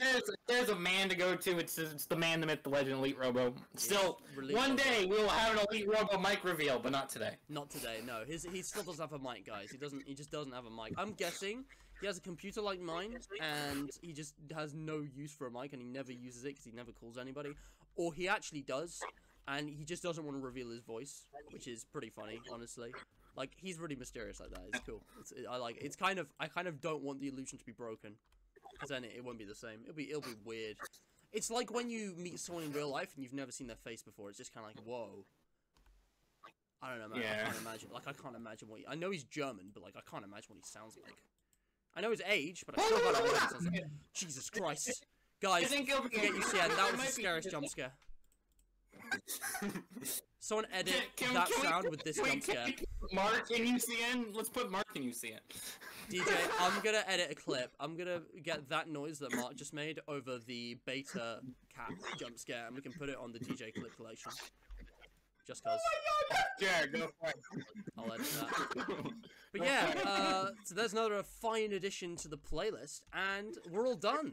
there's a man to go to, it's the man, the myth, the legend, Elite Robo. Still, one day we will have an Elite Robo mic reveal, but not today. Not today, no. He still doesn't have a mic, guys. He just doesn't have a mic. I'm guessing he has a computer like mine, and he just has no use for a mic, and he never uses it because he never calls anybody. Or he actually does, and he just doesn't want to reveal his voice, which is pretty funny, honestly. Like, he's really mysterious like that. It's cool. I like it. I kind of don't want the illusion to be broken, because then it won't be the same. It'll be weird. It's like when you meet someone in real life and you've never seen their face before. It's just kind of like, whoa. I don't know, man. Yeah. I can't imagine. Like, I can't imagine what I know he's German, but like, I can't imagine what he sounds like. I know his age, but I still can't imagine what he sounds like. Jesus Christ, guys! Forget you said that was the scariest jump scare. Someone edit that sound with this jump scare. Mark in UCN. Let's put Mark in UCN. DJ, I'm gonna edit a clip. I'm gonna get that noise that Mark just made over the beta cat jump scare, and we can put it on the DJ clip collection. Just cause. Yeah, go for it. I'll edit that. But yeah, so there's another fine addition to the playlist, and we're all done.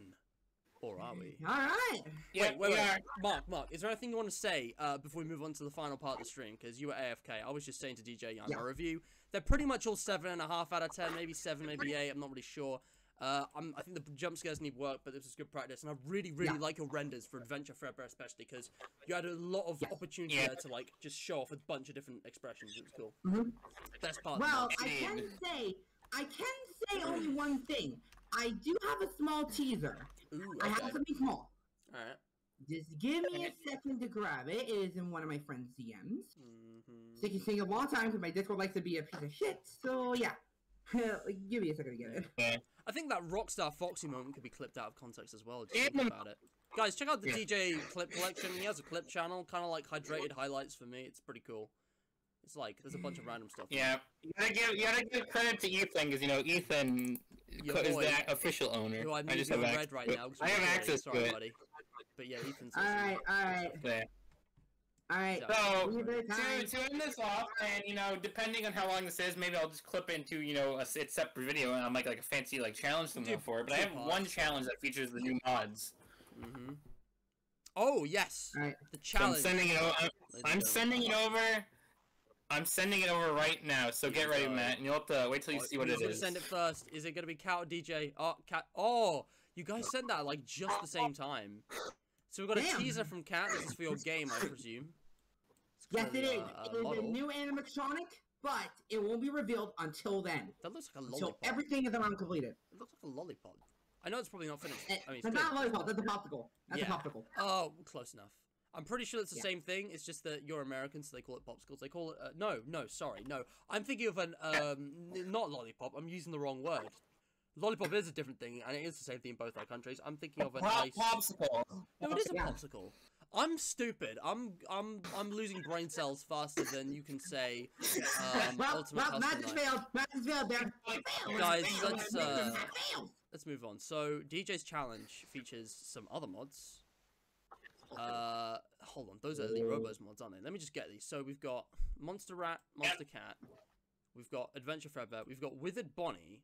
Or are we? Alright! Yeah, wait. Mark, is there anything you want to say before we move on to the final part of the stream? Because you were AFK. I was just saying to DJ Young, my review, they're pretty much all 7.5 out of 10, maybe 7, maybe 8, I'm not really sure. I think the jump scares need work, but this was good practice, and I really like your renders for Adventure Fredbear especially, because you had a lot of opportunity there to, like, just show off a bunch of different expressions. It was cool. Best part. Well, I can say only one thing. I do have a small teaser. Ooh, I have something small. Alright. Just give me a second to grab it. It is in one of my friend's DMs. Sticky thing of all time, because my Discord likes to be a piece of shit, so yeah. Give me a second to get it. Yeah. I think that Rockstar Foxy moment could be clipped out of context as well, just thinking about it. Guys, check out the DJ clip collection. He has a clip channel, kind of like hydrated highlights for me. It's pretty cool. It's like, there's a bunch of random stuff. Yeah. You gotta give credit to Ethan, because, you know, Ethan is the official owner. Who I just have red right now. I have access to it. Buddy. But yeah, Ethan's Alright. Yeah. Alright. So, to end this off, and, you know, depending on how long this is, maybe I'll just clip into, you know, a separate video, and I'll make, like, a fancy, like, challenge something for it. But I have one challenge that features the new mods. Oh, yes! Alright. The challenge. So I'm sending it over. I'm sending it over right now, so get ready, Matt, and you'll have to wait till you see what it is. Send it first. Is it gonna be Cat or DJ? Oh, Cat. Oh, you guys sent that like just the same time. So we've got a teaser from Cat. This is for your game, I presume. Yes, it is. It is a new animatronic, but it won't be revealed until then. That looks like a lollipop. lollipop. Until everything is around completed. It looks like a lollipop. I know it's probably not finished. I mean, it's not a lollipop. That's a popsicle. That's a popsicle. Oh, close enough. I'm pretty sure it's the same thing. It's just that you're American, so they call it popsicles. They call it no. Sorry, no. I'm thinking of an not lollipop. I'm using the wrong word. Lollipop is a different thing, and it is the same thing in both our countries. I'm thinking of an ice popsicle. No, it is a popsicle. I'm stupid. I'm losing brain cells faster than you can say. Matt just failed. Matt just failed there. Guys, let's move on. So DJ's challenge features some other mods. Hold on, those are the Robos mods, aren't they? Let me just get these. So we've got Monster Rat, Monster Cat, we've got Adventure Fredbear, we've got Withered Bonnie.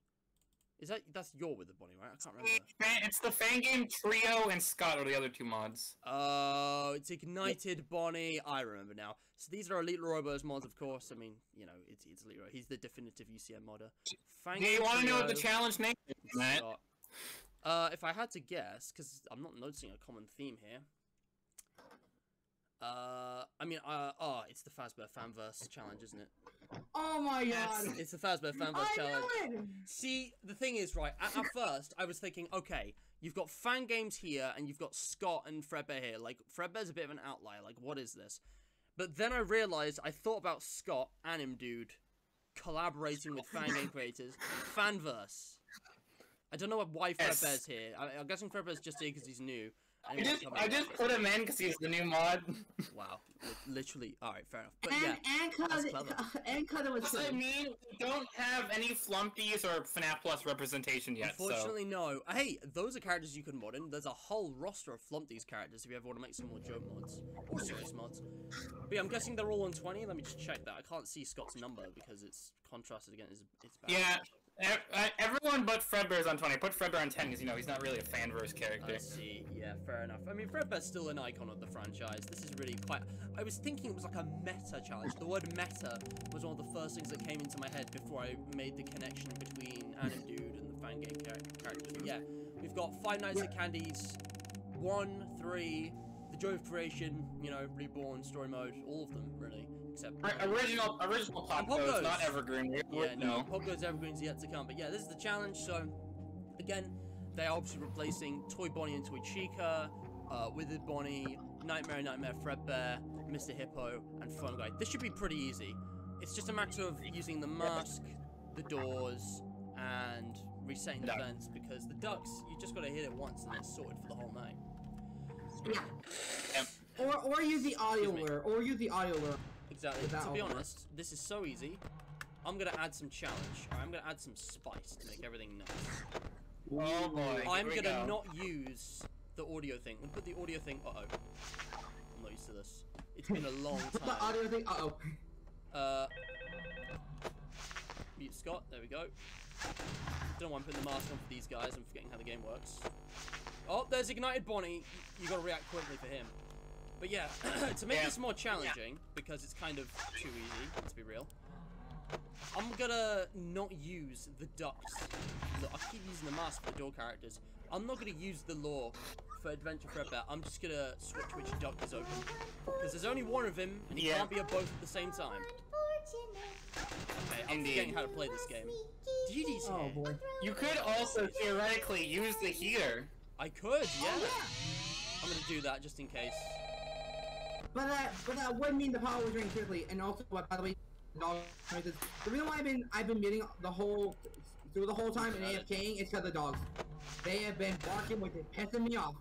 That's your Withered Bonnie, right? I can't remember. It's the Fangame Trio and Scott are the other two mods. Oh, it's Ignited Bonnie. I remember now. So these are Elite Robos mods, of course. I mean, you know, it's Elite Robo. He's the definitive UCM modder. Do you want to know what the challenge name is, Matt? If I had to guess, because I'm not noticing a common theme here. It's the Fazbear Fanverse challenge, isn't it? Oh my god! It's the Fazbear Fanverse challenge. See, the thing is, right, at first, I was thinking, okay, you've got Fangames here, and you've got Scott and Fredbear here. Like, Fredbear's a bit of an outlier. Like, what is this? But then I realized, I thought about Scott, Anim Dude, collaborating with Fangame creators. Fanverse. I don't know why Fredbear's here. I'm guessing Fredbear's just here because he's new. I just put him in because he's the new mod. Wow, literally. All right, fair enough. But and Cutter was. I mean, we don't have any Flumpties or FNAF Plus representation yet. Unfortunately, no. Hey, those are characters you can mod in. There's a whole roster of Flumpties characters if you ever want to make some more joke mods or serious mods. But yeah, I'm guessing they're all on 20. Let me just check that. I can't see Scott's number because it's contrasted again. It's bad. Yeah. Everyone but Fredbear's on 20. Put Fredbear on 10 because, you know, he's not really a fanverse character. I see. Yeah, fair enough. I mean, Fredbear's still an icon of the franchise. This is really quite... I was thinking it was like a meta challenge. The word meta was one of the first things that came into my head before I made the connection between Animdude and the Fangame characters. But yeah, we've got Five Nights at Candy's 1, 3, The Joy of Creation, you know, Reborn, Story Mode, all of them, really. Except original Pop Goes, not Evergreen. Yeah, no, Pop Goes Evergreen's yet to come. But yeah, this is the challenge. So again, they are obviously replacing Toy Bonnie and Toy Chica, Withered Bonnie, Nightmare Fredbear, Mr. Hippo, and Phone Guy. This should be pretty easy. It's just a matter of using the mask, the doors, and resetting the vents, because the ducks, you just gotta hit it once and it's sorted for the whole night. Yeah. Or use the audio lure. Exactly. To be honest, this is so easy. I'm gonna add some challenge. I'm gonna add some spice to make everything nice. Oh boy. I'm gonna not use the audio thing. I'm gonna put the audio thing. Uh oh. I'm not used to this. It's been a long time. The audio thing. Uh oh. Mute Scott. There we go. Don't know why I'm putting the mask on for these guys. I'm forgetting how the game works. Oh, there's Ignited Bonnie. You gotta react quickly for him. But yeah, to make this more challenging, because it's kind of too easy, let's be real, I'm gonna not use the ducks. Look, I keep using the mask for the door characters. I'm not gonna use the lore for Adventure Fredbear. I'm just gonna switch which duck is open. Because there's only one of him, and he can't be at both at the same time. Okay, I'm forgetting how to play this game. Dee Dee's here. Boy. You could also theoretically use the heater. I could, yeah. I'm gonna do that just in case. But that would mean the power was running quickly, and also, by the way, the reason why I've been muting through the whole time and AFKing is because of the dogs. They have been barking, which is pissing me off.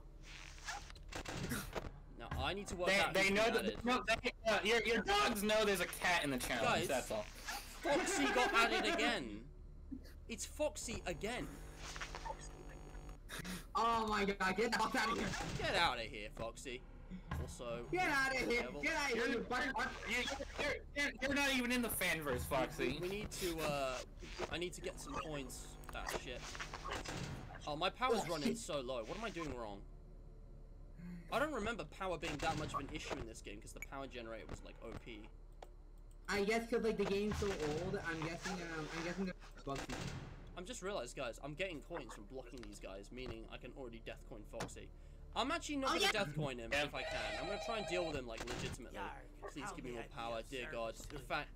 Now I need to work out. They know that your dogs know there's a cat in the challenge. Guys, that's all. Foxy got added again. It's Foxy again. Oh my god! Get the fuck out of here! Get out of here, Foxy. Also, get out of here! Get out of here! You're not even in the fanverse, Foxy. We need to. I need to get some points. Ah, shit. Oh, my power's running so low. What am I doing wrong? I don't remember power being that much of an issue in this game because the power generator was like OP. I guess because like the game's so old. I'm guessing the bugs. I'm just realized, guys, I'm getting coins from blocking these guys, meaning I can already death coin Foxy. I'm actually not gonna death coin him if I can. I'm gonna try and deal with him like legitimately. Please give me more power, dear God. In fact,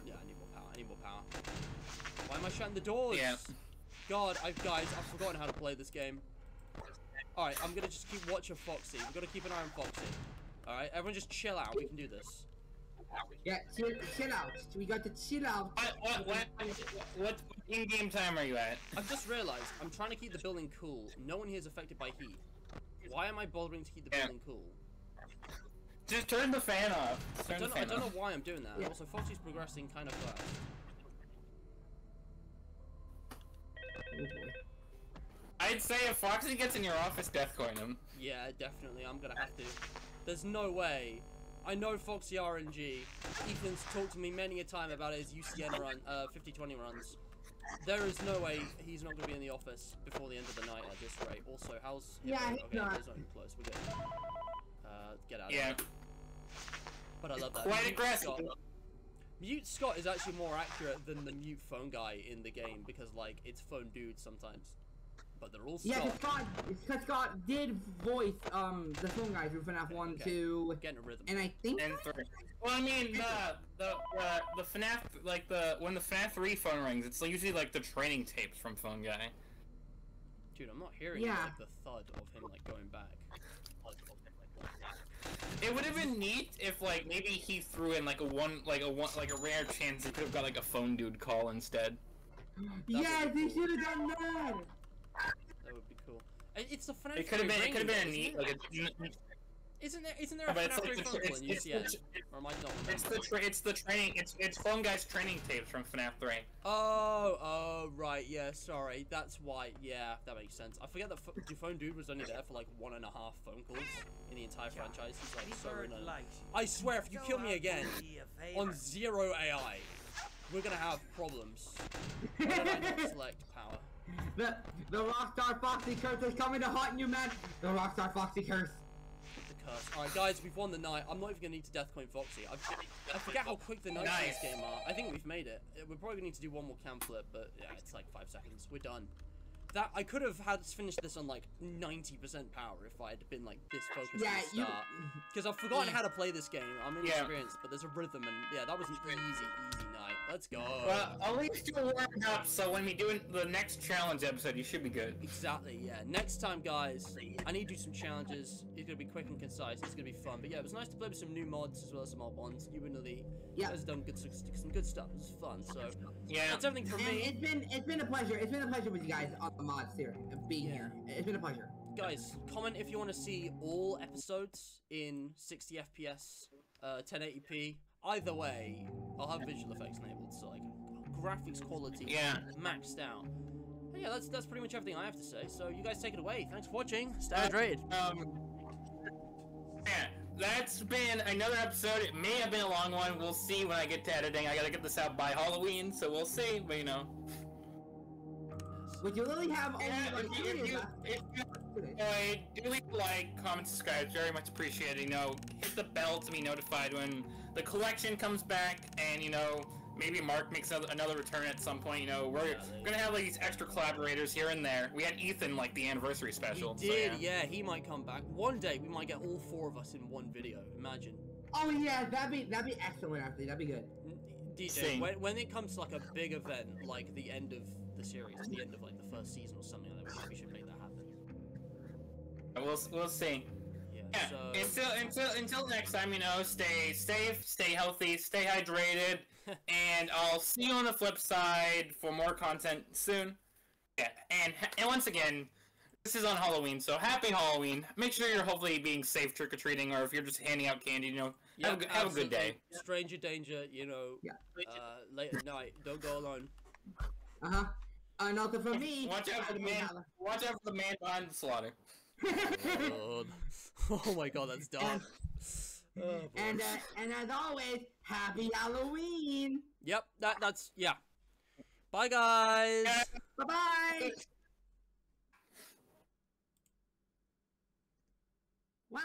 yeah, I need more power. I need more power. Why am I shutting the doors? Yeah. God, guys, I've forgotten how to play this game. All right, I'm gonna just keep watching Foxy. We've got to keep an eye on Foxy. All right, everyone, just chill out. We can do this. Yeah, chill out. We got to chill out. What in-game time are you at? I've just realized I'm trying to keep the building cool. No one here is affected by heat. Why am I bothering to keep the building cool? Just turn the fan off. I don't know why I'm doing that. Yeah. Also, Foxy's progressing kind of fast. Oh boy. I'd say if Foxy gets in your office, death coin him. Yeah, definitely. I'm gonna have to. There's no way. I know Foxy RNG. Ethan's talked to me many a time about his UCN run, 50-20 runs. There is no way he's not going to be in the office before the end of the night at this rate. Also, how's... Yeah, okay, he's not. He's not even close. We're good. Get out of here. But I love that. Quite aggressive. Mute Scott is actually more accurate than the mute phone guy in the game because, like, it's phone dude sometimes. But they're all Scott. Yeah, because Scott did voice the phone guy through FNAF 1, 2, getting a rhythm. and I think and 3. Well, I mean, the FNAF, like when the FNAF 3 phone rings, it's usually like the training tapes from Phone Guy. Dude, I'm not hearing like the thud of him like going back. It would have been neat if like maybe he threw in like a rare chance he could have got like a phone dude call instead. Yeah, they should have done that. That would be cool. It's the FNAF. It could have been. It could have been a neat. Like Isn't there a FNAF 3 phone call in UCS? Or am I not remembering? It's the training. It's Phone Guy's training tapes from FNAF 3. Oh, right. Yeah, sorry. That's why. Yeah, that makes sense. I forget that the phone dude was only there for like 1.5 phone calls in the entire franchise. He's like so annoying. I swear, if you kill me again on 0 AI, we're gonna have problems. Why did I not select power? The Rockstar Foxy curse is coming to haunt you, man. The Rockstar Foxy curse. Alright guys, we've won the night. I'm not even gonna need to death coin Foxy. I forget how quick the nights in this game are. I think we've made it. We're probably gonna need to do one more cam flip, but yeah, it's like 5 seconds. We're done. That I could have had finished this on like 90% power if I had been like this focused at the start. Because I've forgotten how to play this game. I'm inexperienced, but there's a rhythm, and yeah, that was an easy night. Let's go. Well, at least you're warmed up, so when we do the next challenge episode, you should be good. Exactly, yeah. Next time, guys, I need to do some challenges. It's gonna be quick and concise. It's gonna be fun. But yeah, it was nice to play with some new mods as well as some old ones. You and Elite has done some good stuff. It was fun. So yeah, that's everything from me. It's been a pleasure. It's been a pleasure with you guys on the mods here and being here. It's been a pleasure. Guys, comment if you want to see all episodes in 60 FPS, 1080p. Either way, I'll have visual effects enabled, so like graphics quality maxed out. But yeah, that's pretty much everything I have to say. So you guys take it away. Thanks for watching. Stay hydrated. Yeah, that's been another episode. It may have been a long one. We'll see when I get to editing. I gotta get this out by Halloween, so we'll see. But you know. Would you really have only do leave a like, comment, subscribe. Very much appreciated. You know, hit the bell to be notified when the collection comes back, and you know, maybe Mark makes another return at some point. You know, we're gonna have like these extra collaborators here and there. We had Ethan like the anniversary special. We did, so, yeah, he might come back one day. We might get all 4 of us in one video. Imagine. Oh yeah, that'd be excellent. Actually, that'd be good. DJ, when it comes to like a big event, like the end of the series, the end of like the first season or something like that, we should make that happen. We'll see. Yeah. So... Until next time, you know, stay safe, stay healthy, stay hydrated, and I'll see you on the flip side for more content soon. Yeah, and once again, this is on Halloween, so happy Halloween. Make sure you're hopefully being safe trick-or-treating, or if you're just handing out candy, you know, have a good day. Stranger danger, you know, late at night, don't go alone. And also for me, watch out for the man behind the slaughter. Oh my god, that's dark. And as always, happy Halloween. Yep, that's Bye guys. Bye bye. Wow.